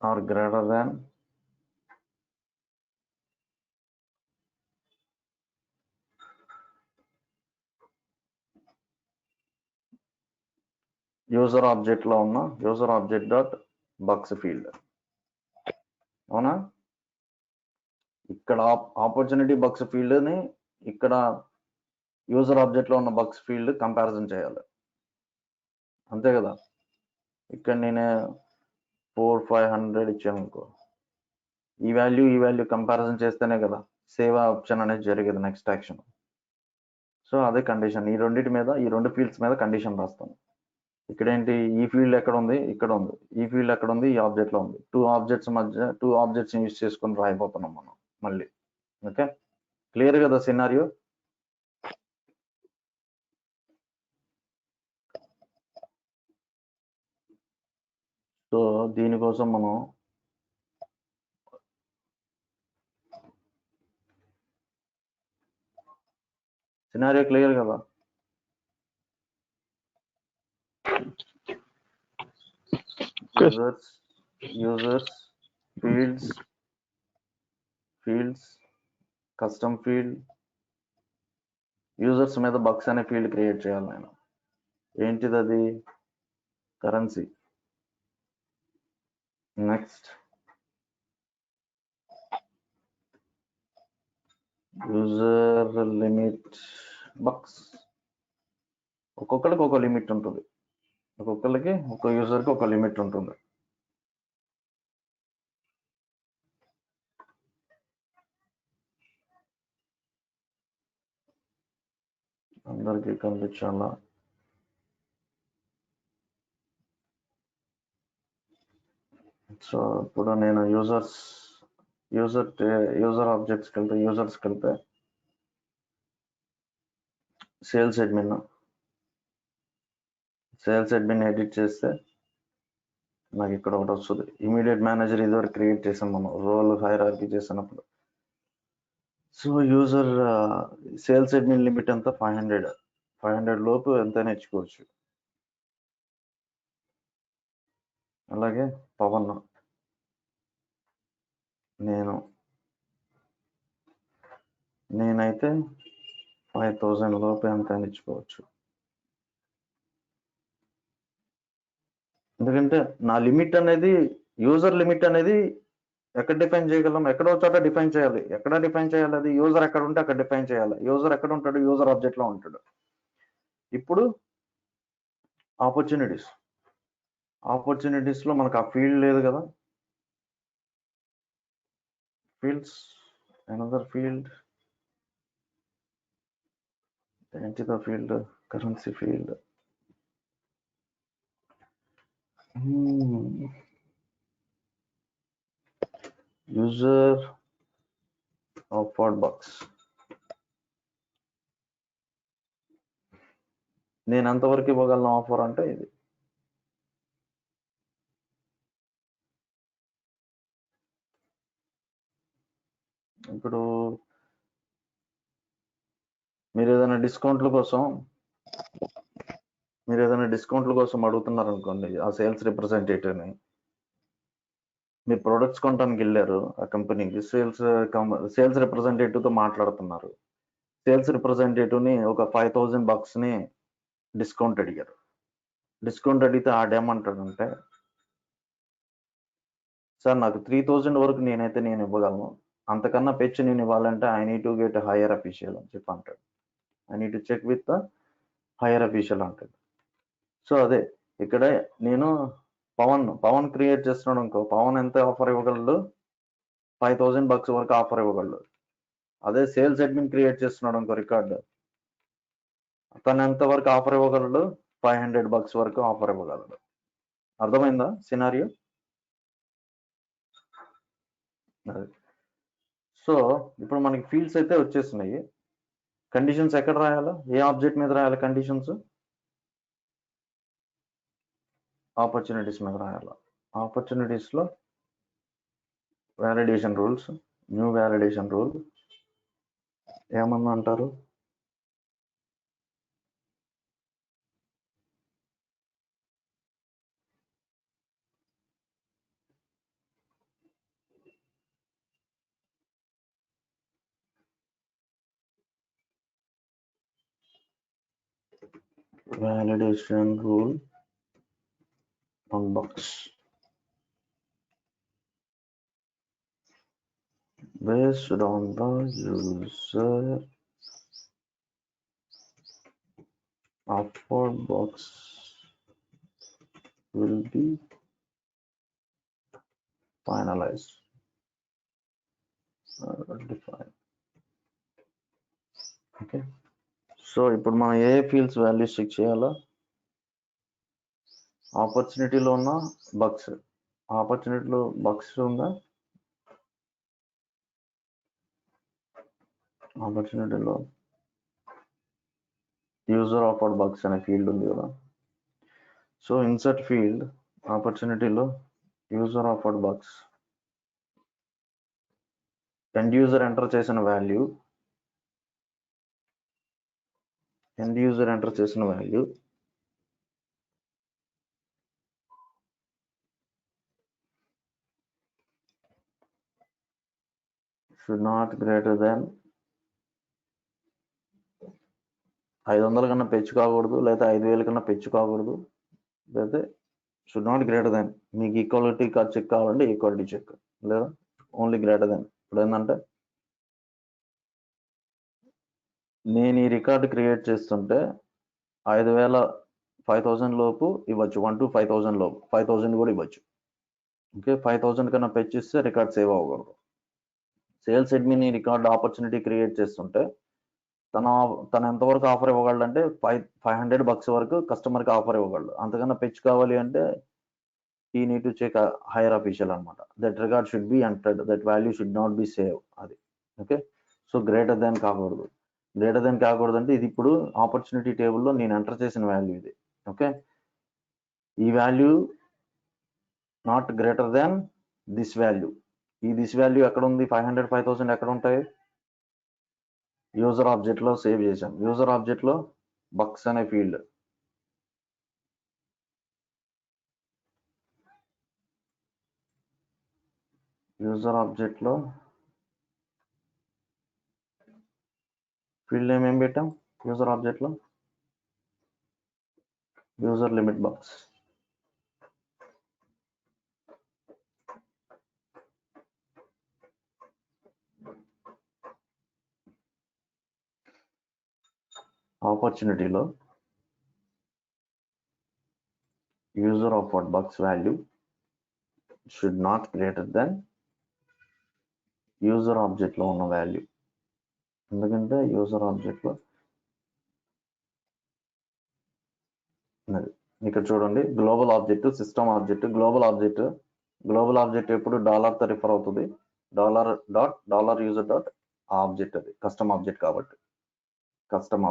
or greater than user ఆబ్జెక్ట్లో ఉన్న user object dot bucks field. అవునా? ఇక్కడ ఆపర్చునిటీ బక్స్ ఫీల్డ్ని ఇక్కడ యూజర్ ఆబ్జెక్ట్లో ఉన్న బక్స్ ఫీల్డ్ కంపారిజన్ చేయాలి, అంతే కదా. ఇక్కడ నేను 4,500 ఇచ్చాను అనుకో, ఈ వాల్యూ కంపారిజన్ చేస్తేనే కదా సేవ్ ఆప్షన్ అనేది జరిగేది, నెక్స్ట్ యాక్షన్. సో అదే కండిషన్. ఈ రెండు ఫీల్డ్స్ మీద కండిషన్ రాస్తాను. ఇక్కడ ఏంటి? ఈ ఫీల్డ్ ఎక్కడ ఉంది? ఇక్కడ ఉంది. ఈ ఫీల్డ్ ఎక్కడ ఉంది? ఈ ఆబ్జెక్ట్లో ఉంది. టూ ఆబ్జెక్ట్స్ యూజ్ చేసుకొని రాయిపోతున్నాం మనం మళ్ళీ. ఓకే, క్లియర్ కదా సినారియో? సో దీనికోసం మనం సినారియో క్లియర్ కదా? Users fields custom field. Users మీద బక్స్ అనే ఫీల్డ్ క్రియేట్ చేయాలి నేను. ఏంటిది అది? Currency. Next user limit bucks. ఒక్కొక్కరికి ఒక లిమిట్ ఉంటుంది, ఒక యూజర్కి ఒక లిమిట్ ఉంటుంది. అందరికీ కనిపించాలా? సో ఇప్పుడు నేను యూజర్ ఆబ్జెక్ట్స్కి వెళ్తే సేల్స్ అడ్మిన్ ఎడిట్ చేస్తే నాకు ఇక్కడ ఒకటి వస్తుంది, ఇమీడియట్ మేనేజర్. ఇదివరకు క్రియేట్ చేసాం మనం రోల్ హైరార్కీ చేసినప్పుడు. So user sales admin limit అంతా 500 లోపు ఎంతైనా ఇచ్చుకోవచ్చు. అలాగే పవన్ నేనైతే 5000 లోపు ఎంతైనా ఇచ్చుకోవచ్చు. ఎందుకంటే నా లిమిట్ అనేది, యూజర్ లిమిట్ అనేది ఎక్కడ డిఫైన్ చేయగలం? ఎక్కడో చోట డిఫైన్ చేయాలి. ఎక్కడ డిఫైన్ చేయాలి? అది యూజర్ ఎక్కడ ఉంటే అక్కడ డిఫైన్ చేయాలి. యూజర్ ఎక్కడ ఉంటాడు? యూజర్ ఆబ్జెక్ట్ లో ఉంటాడు. ఇప్పుడు ఆపర్చునిటీస్ లో మనకు ఆ ఫీల్డ్ లేదు కదా. Fields, another field. ఏంటిదో field? Currency field. User offered box. నేను ఎంతవరకు ఇవ్వగలను ఆఫర్ అంటే ఇది. ఇప్పుడు మీరు ఏదైనా డిస్కౌంట్ల కోసం అడుగుతున్నారు అనుకోండి ఆ సేల్స్ రిప్రజెంటేటివ్ని. మీరు ప్రొడక్ట్స్ కొనడానికి వెళ్ళారు ఆ కంపెనీకి, సేల్స్ రిప్రజెంటేటివ్తో మాట్లాడుతున్నారు. సేల్స్ రిప్రజెంటేటివ్ని ఒక $5,000 డిస్కౌంట్ అడిగారు. డిస్కౌంట్ అడిగితే ఆడేమంటాడంటే, సార్ నాకు 3,000 వరకు నేను ఇవ్వగలను, అంతకన్నా పెంచి నేను ఇవ్వాలంటే I need to get higher official అని చెప్పి అంటాడు. I need to check with the higher official అంటాడు. సో అదే ఇక్కడ నేను పవన్ క్రియేట్ చేస్తున్నాడు అనుకో, పవన్ ఎంత ఆఫర్ ఇవ్వగలడు, $5,000 వరకు ఆఫర్ ఇవ్వగలడు. అదే సేల్స్ అడ్మిన్ క్రియేట్ చేస్తున్నాడు అనుకో రికార్డు, తను ఎంత వరకు ఆఫర్ ఇవ్వగలడు, $500 వరకు ఆఫర్ ఇవ్వగలడు. అర్థమైందా సినారియో? సో ఇప్పుడు మనకి ఫీల్డ్స్ అయితే వచ్చేస్తున్నాయి. కండిషన్స్ ఎక్కడ రాయాలా, ఏ ఆబ్జెక్ట్ మీద రాయాలి కండిషన్స్? ఆపర్చునిటీస్ మీద రాయాలి. ఆపర్చునిటీస్లో validation rules, new validation rule ఏమన్నా అంటారు? Validation rule on box. Based on the user offer box will be finalized or defined. Okay. So ఇప్పుడు మనం ఏ ఫీల్డ్స్ వాల్యూస్ చెక్ చేయాలా? ఆపర్చునిటీలో ఉన్న బగ్స్, ఆపర్చునిటీలో బగ్స్ ఉందా? ఆపర్చునిటీలో యూజర్ ఆఫర్డ్ బగ్స్ అనే ఫీల్డ్ ఉంది కదా. సో ఇన్సర్ట్ ఫీల్డ్ ఆపర్చునిటీలో user offered bucks, end user enter చేసిన value, should not greater than 500 కన్నా పెంచు కాకూడదు, లేదా 5,000 కన్నా పెంచు కాకూడదు, లేదా షుడ్ నాట్ గ్రేటర్ దాన్. మీకు ఈక్వాలిటీ చెక్ కావాలంటే ఈక్వాలిటీ చెక్, లేదా ఓన్లీ గ్రేటర్ దాన్. ఇప్పుడు ఏంటంటే నేను ఈ రికార్డు క్రియేట్ చేస్తుంటే 5,000 లోపు ఇవ్వచ్చు, 1 to 5,000 లోపు 5,000 కూడా ఇవ్వచ్చు. ఓకే, 5,000 కన్నా పెంచిస్తే రికార్డ్ సేవ్ అవ్వకూడదు. సేల్స్ అడ్మిన్ ఈ రికార్డు ఆపర్చునిటీ క్రియేట్ చేస్తుంటే తను ఎంతవరకు ఆఫర్ ఇవ్వగలడు అంటే $500 వరకు కస్టమర్కి ఆఫర్ ఇవ్వగలడు. అంతకన్నా పెంచు కావాలి అంటే he need to check a higher official అనమాట. That record should be entered, that value should not be save. అది ఓకే. సో గ్రేటర్ దాన్ కాకూడదు. గ్రేటర్ దాన్ కాకూడదు అంటే ఇది ఇప్పుడు ఆపర్చునిటీ టేబుల్లో నేను ఎంటర్ చేసిన వాల్యూ ఇది. ఓకే, ఈ value not greater than this value. ఈ దిస్ వాల్యూ ఎక్కడ ఉంది? 500, 5,000 ఎక్కడ ఉంటాయి? యూజర్ ఆబ్జెక్ట్లో సేవ్ చేశాం. యూజర్ ఆబ్జెక్ట్లో బక్స్ అనే ఫీల్డ్, యూజర్ ఆబ్జెక్ట్లో ఫీల్డ్ నేమ్ ఏం పెట్టాం? యూజర్ ఆబ్జెక్ట్లో యూజర్ లిమిట్ బాక్స్. ఆపర్చునిటీలో user offered box value should not greater than user ఆబ్జెక్ట్లో ఉన్న వాల్యూ. ఎందుకంటే యూజర్ ఆబ్జెక్ట్లో ఇక్కడ చూడండి, global object, system object. Global object ఎప్పుడు $తో రిఫర్ అవుతుంది, $.$user. ఆబ్జెక్ట్, అది కస్టమ్ ఆబ్జెక్ట్ కాబట్టి custom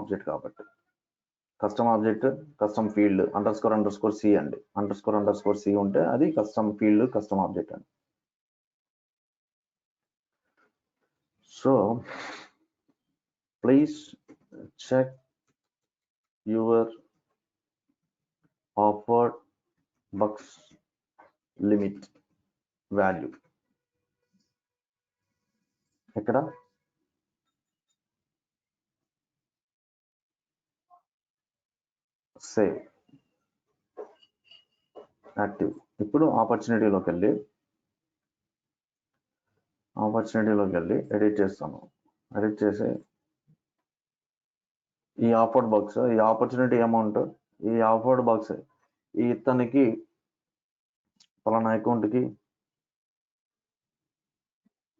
object custom field __c అండి. __c ఉంటే అది కస్టమ్ ఫీల్డ్ కస్టమ్ ఆబ్జెక్ట్ అండి. So please check your offered bucks limit value. ఎక్కడ సేవ్ యాక్టివ్. ఇప్పుడు ఆపర్చునిటీలోకి వెళ్ళి ఎడిట్ చేస్తాను. ఎడిట్ చేసి ఈ ఆఫర్డ్ బాక్స్, ఈ ఆపర్చునిటీ అమౌంట్, ఈ ఆఫర్డ్ బాక్స్ ఈ ఇతనికి పలానా అకౌంట్కి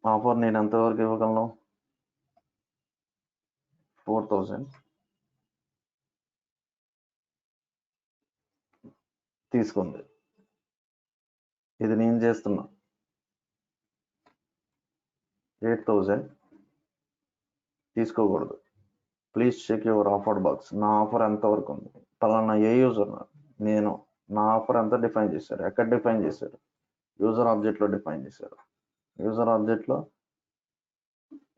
ఆఫర్ నేను ఎంతవరకు ఇవ్వగలను? 4,000 తీసుకుంది. ఇది నేను చేస్తున్నా 8,000 తీసుకోకూడదు. Please check your offered box. నా ఆఫర్ ఎంతవరకు ఉంది? పలానా ఏ యూజర్ నేను నా ఆఫర్ ఎంత డిఫైన్ చేశారు? ఎక్కడ డిఫైన్ చేశారు? యూజర్ ఆబ్జెక్ట్లో డిఫైన్ చేశారు. యూజర్ ఆబ్జెక్ట్లో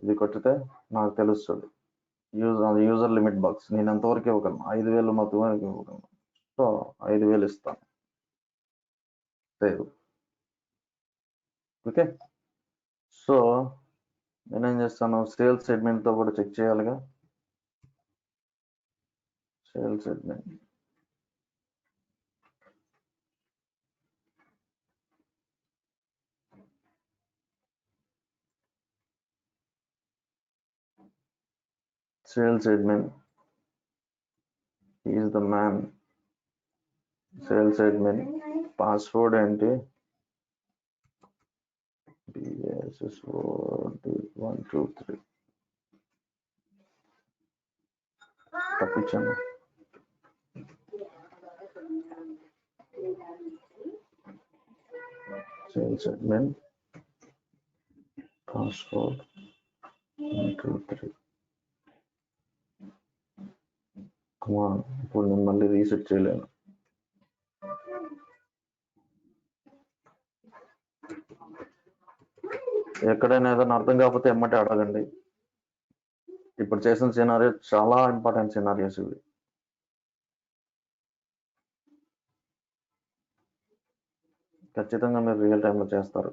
ఇది కొట్టితే నాకు తెలుస్తుంది యూజర్ లిమిట్ బాక్స్ నేను ఎంతవరకు ఇవ్వగలను? 5,000 మొత్తం వరకు ఇవ్వగలను. సో 5,000 ఇస్తాను. సేవ్. ఓకే. సో నేనేం చేస్తాను? సేల్స్ అడ్మిన్తో కూడా చెక్ చేయాలిగా. Sales admin is the man. Sales admin password ఏంటి? BSS123 తప్పించాను. Sales admin password 123. కమాన్, ఇప్పుడు నేను మళ్ళీ రీసెట్ చేయలేను. ఎక్కడైనా ఏదైనా అర్థం కాకపోతే ఎమ్మటే అడగండి. ఇప్పుడు చేసిన సినారియో చాలా ఇంపార్టెంట్ సినారియోస్ ఇవి. ఖచ్చితంగా మీరు రియల్ టైంలో చేస్తారు.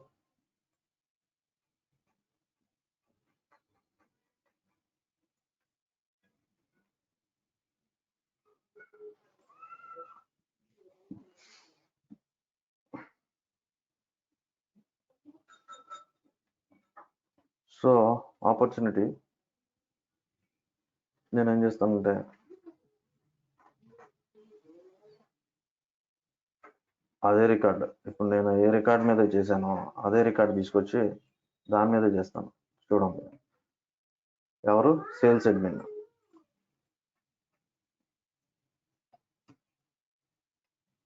సో ఆపర్చునిటీ నేనేం చేస్తానంటే అదే రికార్డ్, ఇప్పుడు నేను ఏ రికార్డ్ మీద చేశానో అదే రికార్డ్ తీసుకొచ్చి దాని మీద చేస్తాను. చూడండి, ఎవరు? Sales admin.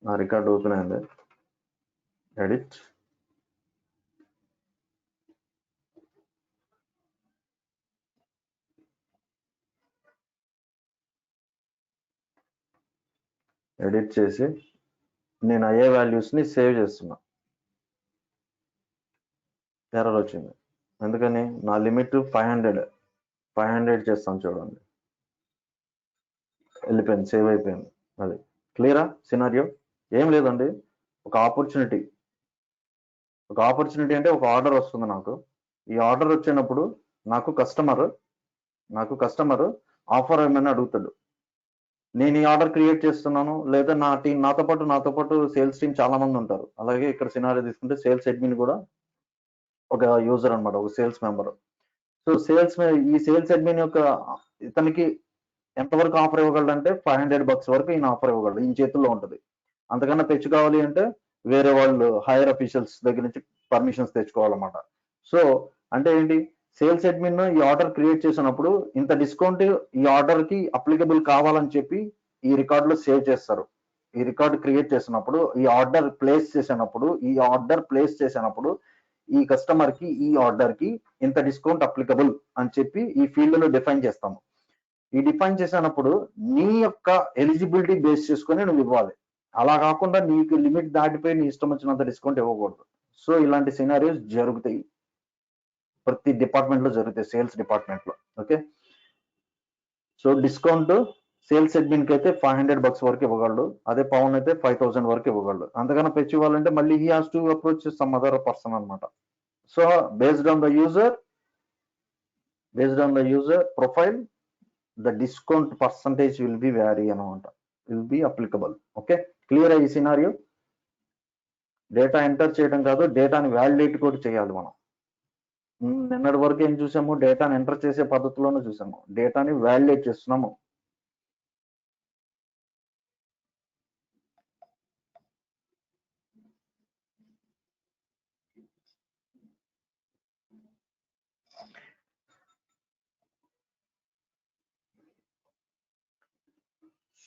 నా రికార్డ్ ఓపెన్ అయింది. ఎడిట్, ఎడిట్ చేసి నేను అయ్యే వాల్యూస్ని సేవ్ చేస్తున్నా. ఎర్రర్ వచ్చింది. ఎందుకని? నా లిమిట్ 500 చేస్తాను. చూడండి, వెళ్ళిపోయింది, సేవ్ అయిపోయింది. అది క్లియరా సినారియో? ఏం లేదండి, ఒక ఆపర్చునిటీ అంటే ఒక ఆర్డర్ వస్తుంది నాకు. ఈ ఆర్డర్ వచ్చినప్పుడు నాకు కస్టమర్ ఆఫర్ ఏమైనా అడుగుతాడు. నేను ఈ ఆర్డర్ క్రియేట్ చేస్తున్నాను, లేదా నాతో పాటు సేల్స్ టీమ్ చాలా మంది ఉంటారు. అలాగే ఇక్కడ సినారియో తీసుకుంటే సేల్స్ అడ్మిన్ కూడా ఒక యూజర్ అనమాట, ఒక సేల్స్ మెంబర్. సో ఈ సేల్స్ అడ్మిన్ యొక్క ఇతనికి ఎంతవరకు ఆఫర్ ఇవ్వగలడంటే $500 వరకు ఈయన ఆఫర్ ఇవ్వగలడు. ఈయన చేతుల్లో ఉంటుంది. అంతకన్నా తెచ్చు కావాలి అంటే వేరే వాళ్ళు హైయర్ అఫీషియల్స్ దగ్గర నుంచి పర్మిషన్స్ తెచ్చుకోవాలన్నమాట. సో అంటే ఏంటి? సేల్స్ అడ్మిన్ ఈ ఆర్డర్ క్రియేట్ చేసినప్పుడు ఇంత డిస్కౌంట్ ఈ ఆర్డర్ కి అప్లికబుల్ కావాలని చెప్పి ఈ రికార్డులో సేవ్ చేస్తారు. ఈ రికార్డు క్రియేట్ చేసినప్పుడు, ఈ ఆర్డర్ ప్లేస్ చేసినప్పుడు ఈ కస్టమర్ కి ఈ ఆర్డర్ కి ఇంత డిస్కౌంట్ అప్లికబుల్ అని చెప్పి ఈ ఫీల్డ్ లో డిఫైన్ చేస్తాము. ఈ డిఫైన్ చేసినప్పుడు నీ యొక్క ఎలిజిబిలిటీ బేస్ చేసుకొని నువ్వు ఇవ్వాలి. అలా కాకుండా నీకు లిమిట్ దాటిపోయి నీ ఇష్టం వచ్చినంత డిస్కౌంట్ ఇవ్వకూడదు. సో ఇలాంటి సినారియోస్ జరుగుతాయి, ప్రతి డిపార్ట్మెంట్ లో జరుగుతాయి, సేల్స్ డిపార్ట్మెంట్ లో. Okay, so discount sales admin కి అయితే $500 వరకు ఇవ్వగలడు, అదే పవన్ అయితే 5,000 వరకు ఇవ్వగలడు. అంతకన్నా పెంచి ఇవ్వాలంటే మళ్ళీ he has to approach some other person అనమాట. So based on the user profile the discount percentage will be vary అనమాట, will be applicable. Okay, clear ఈ సినారియో. డేటా ఎంటర్ చేయడం కాదు, డేటాని వ్యాలిడేట్ కూడా చేయాలి మనం. నిన్నటి వరకు ఏం చూసాము, డేటాని ఎంటర్ చేసే పద్ధతిలోనే చూసాము, డేటాని వ్యాలిడేట్ చేస్తున్నాము.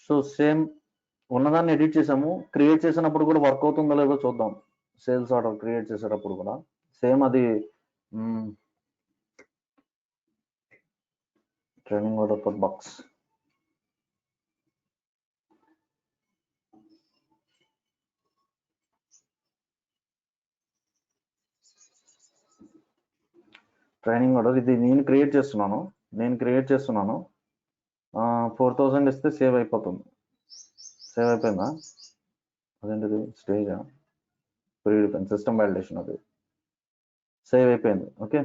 సో సేమ్ ఉన్నదాన్ని ఎడిట్ చేసాము, క్రియేట్ చేసినప్పుడు కూడా వర్క్ అవుతుందో లేదో చూద్దాం. సేల్స్ ఆర్డర్ క్రియేట్ చేసేటప్పుడు కూడా సేమ్ అది training order for box. Training order ఇది నేను క్రియేట్ చేస్తున్నాను 4,000 ఇస్తే సేవ్ అయిపోతుంది. సేవ్ అయిపోయిందా? అదేంటిది స్టేజా, ప్రీడిపెండ్ సిస్టమ్ వాలిడేషన్, అది సేవ్ అయిపోయింది. ఓకే,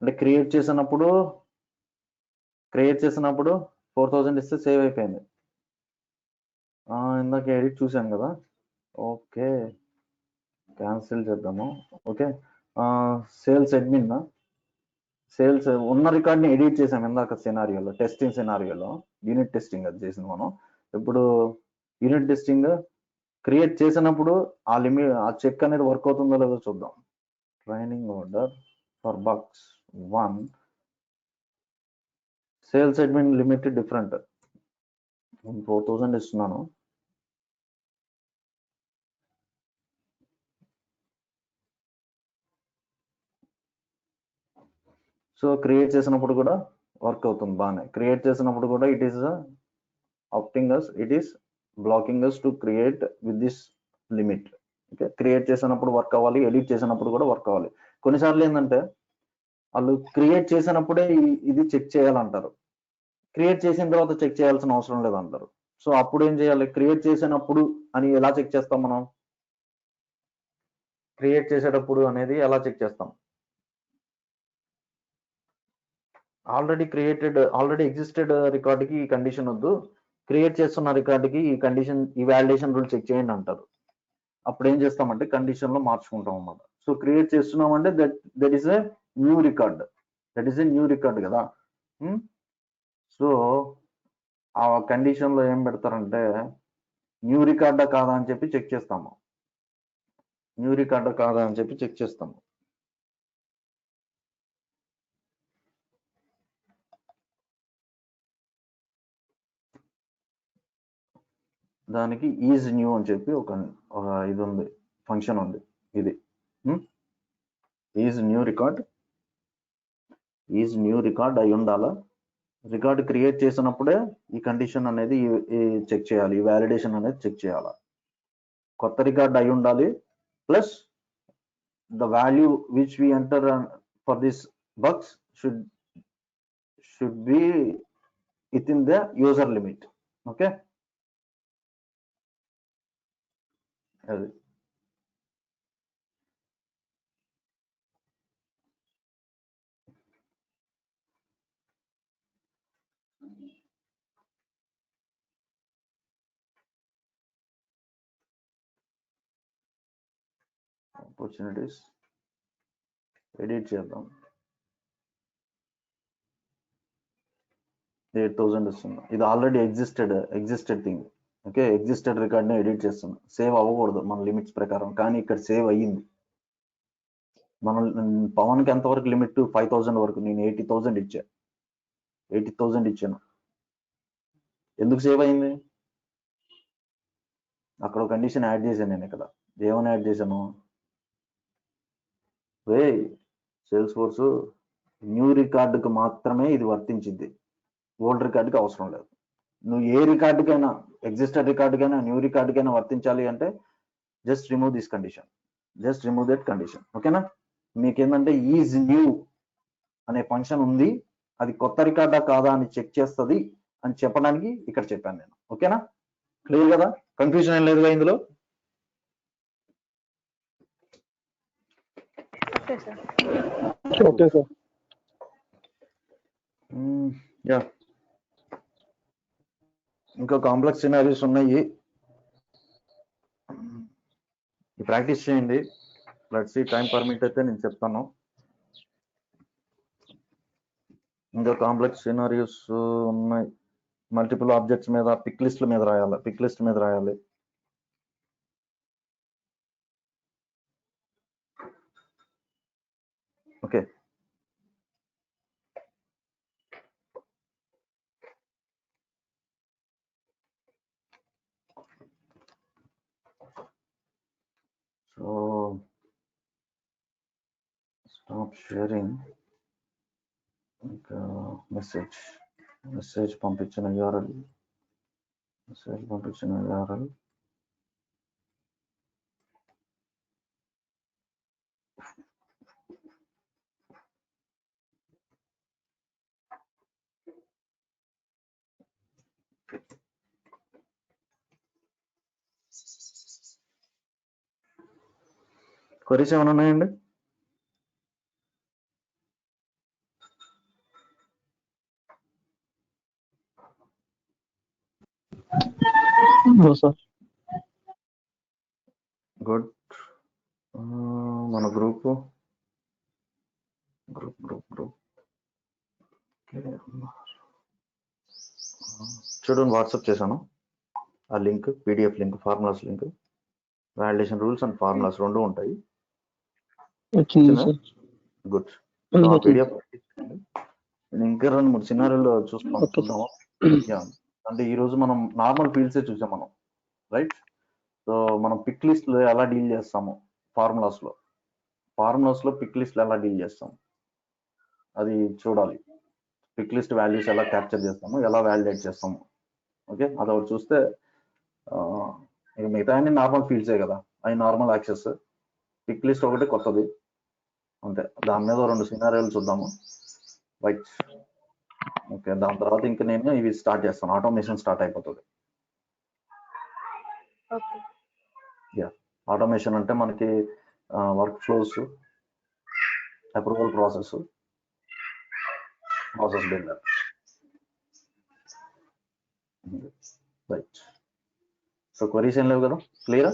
అంటే క్రియేట్ చేసినప్పుడు 4,000 ఇస్తే సేవ్ అయిపోయింది. ఇందాక ఎడిట్ చూసాం కదా. ఓకే, క్యాన్సిల్ చేద్దాము. ఓకే, సేల్స్ అడ్మిన్ సేల్స్ ఉన్న రికార్డ్ని ఎడిట్ చేసాం ఇందాక సినారియోలో, టెస్టింగ్ సినారియోలో. యూనిట్ టెస్టింగ్ అది చేసింది మనం. ఇప్పుడు యూనిట్ టెస్టింగ్ క్రియేట్ చేసినప్పుడు ఆ చెక్ అనేది వర్క్ అవుతుందో లేదో చూద్దాం. Training order for box 1 sales admin limit different. 4,000 ఇస్తున్నాను. సో క్రియేట్ చేసినప్పుడు కూడా వర్క్ అవుతుంది బాగానే. క్రియేట్ చేసినప్పుడు కూడా it is blocking us to create with this limit. Okay, create చేసినప్పుడు వర్క్ అవ్వాలి, ఎడిట్ చేసినప్పుడు కూడా వర్క్ అవ్వాలి. కొన్నిసార్లు ఏంటంటే వాళ్ళు క్రియేట్ చేసినప్పుడే ఇది చెక్ చేయాలంటారు, క్రియేట్ చేసిన తర్వాత చెక్ చేయాల్సిన అవసరం లేదంటారు. సో అప్పుడు ఏం చేయాలి, క్రియేట్ చేసినప్పుడు అని ఎలా చెక్ చేస్తాం మనం? క్రియేట్ చేసేటప్పుడు అనేది ఎలా చెక్ చేస్తాం? ఆల్రెడీ ఎగ్జిస్టెడ్ రికార్డుకి ఈ కండిషన్ వద్దు, క్రియేట్ చేస్తున్న రికార్డుకి ఈ కండిషన్, ఈ వాలిడేషన్ రూల్ చెక్ చేయండి అంటారు. అప్పుడు ఏం చేస్తామంటే కండిషన్ లో మార్చుకుంటాం అన్నమాట. సో క్రియేట్ చేస్తున్నామంటే that is a new record కదా. సో ఆ కండిషన్ లో ఏం పెడతారంటే న్యూ రికార్డా కాదా అని చెప్పి చెక్ చేస్తాము. దానికి ఈజ్ న్యూ అని చెప్పి ఒక ఇది ఉంది, ఫంక్షన్ ఉంది. ఇది ఈజ్ న్యూ రికార్డ్ అయి ఉండాలా. రికార్డ్ క్రియేట్ చేసినప్పుడే ఈ కండిషన్ అనేది చెక్ చేయాలి, ఈ వ్యాలిడేషన్ అనేది చెక్ చేయాలి. కొత్త రికార్డ్ అయి ఉండాలి, plus the value which we enter for this bugs should be with in the user limit. Okay, అది ఆపర్చునిటీస్ ఎడిట్ చేద్దాం. 8,000 ఇస్తున్నా. ఇది already existed thing. Okay, existed రికార్డ్ని ఎడిట్ చేస్తున్నా. సేవ్ అవ్వకూడదు మన లిమిట్స్ ప్రకారం, కానీ ఇక్కడ సేవ్ అయ్యింది. మనం పవన్కి ఎంతవరకు లిమిట్? 5,000 వరకు. నేను 80,000 ఇచ్చాను. ఎందుకు సేవ్ అయింది? అక్కడ కండిషన్ యాడ్ చేశాను నేను. ఇక్కడ ఏమని యాడ్ చేశాను? వే సేల్స్ ఫోర్స్ న్యూ రికార్డుకి మాత్రమే ఇది వర్తించింది, ఓల్డ్ రికార్డుకి అవసరం లేదు. నువ్వు ఏ రికార్డుకైనా, ఎగ్జిస్టెడ్ రికార్డుకైనా న్యూ రికార్డుకైనా వర్తించాలి అంటే just remove this condition, just remove that condition. ఓకేనా? మీకేంటంటే ఈజ్ న్యూ అనే ఫంక్షన్ ఉంది, అది కొత్త రికార్డా కాదా అని చెక్ చేస్తుంది అని చెప్పడానికి ఇక్కడ చెప్పాను నేను. ఓకేనా? క్లియర్ కదా? కన్ఫ్యూజన్ ఏం లేదుగా ఇందులో?
Okay sir.
Okay sir.
Yeah, ఇంకా కాంప్లెక్స్ సినారీస్ ఉన్నాయి, ప్రాక్టీస్ చేయండి. లెట్స్ సీ, టైం పర్మిట్ అయితే నేను చెప్తాను. ఇంకా కాంప్లెక్స్ సినారియోస్ ఉన్నాయి, మల్టిపుల్ ఆబ్జెక్ట్స్ మీద పిక్ లిస్ట్ మీద రాయాలి, పిక్ లిస్ట్ మీద రాయాలి. Okay, so stop sharing. ఇంకా మెసేజ్ పంపించిన URL, క్వరీస్ ఏమైనా ఉన్నాయండి? గుడ్. మన గ్రూప్ చూడండి, వాట్సాప్ చేశాను ఆ link, PDF link, formulas link, validation rules and formulas రెండు ఉంటాయి. గుడ్. PDF ఇంకా 2-3 సినారీలో చూసుకుందాం. అంటే ఈ రోజు మనం నార్మల్ ఫీల్డ్సే చూసాం మనం, రైట్? సో మనం పిక్ లిస్ట్లో ఎలా డీల్ చేస్తాము, ఫార్ములాస్లో పిక్ లిస్ట్లో ఎలా డీల్ చేస్తాం అది చూడాలి. పిక్ లిస్ట్ వాల్యూస్ ఎలా క్యాప్చర్ చేస్తాము, ఎలా వ్యాలిడేట్ చేస్తాము. ఓకే, అదొకటి చూస్తే ఇక మిగతా అన్ని నార్మల్ ఫీల్డ్సే కదా, అవి నార్మల్ యాక్సెస్. పిక్ లిస్ట్ ఒకటి కొత్తది అంతే, దాని మీద 2 సినారియోలు చూద్దాము, రైట్? ఓకే, దాని తర్వాత ఇంకా నేను ఇవి స్టార్ట్ చేస్తాను, ఆటోమేషన్ స్టార్ట్ అయిపోతుంది. యా, ఆటోమేషన్ అంటే మనకి work flows, approval process builder, right? So queries ఏం లేవు కదా, క్లియరా?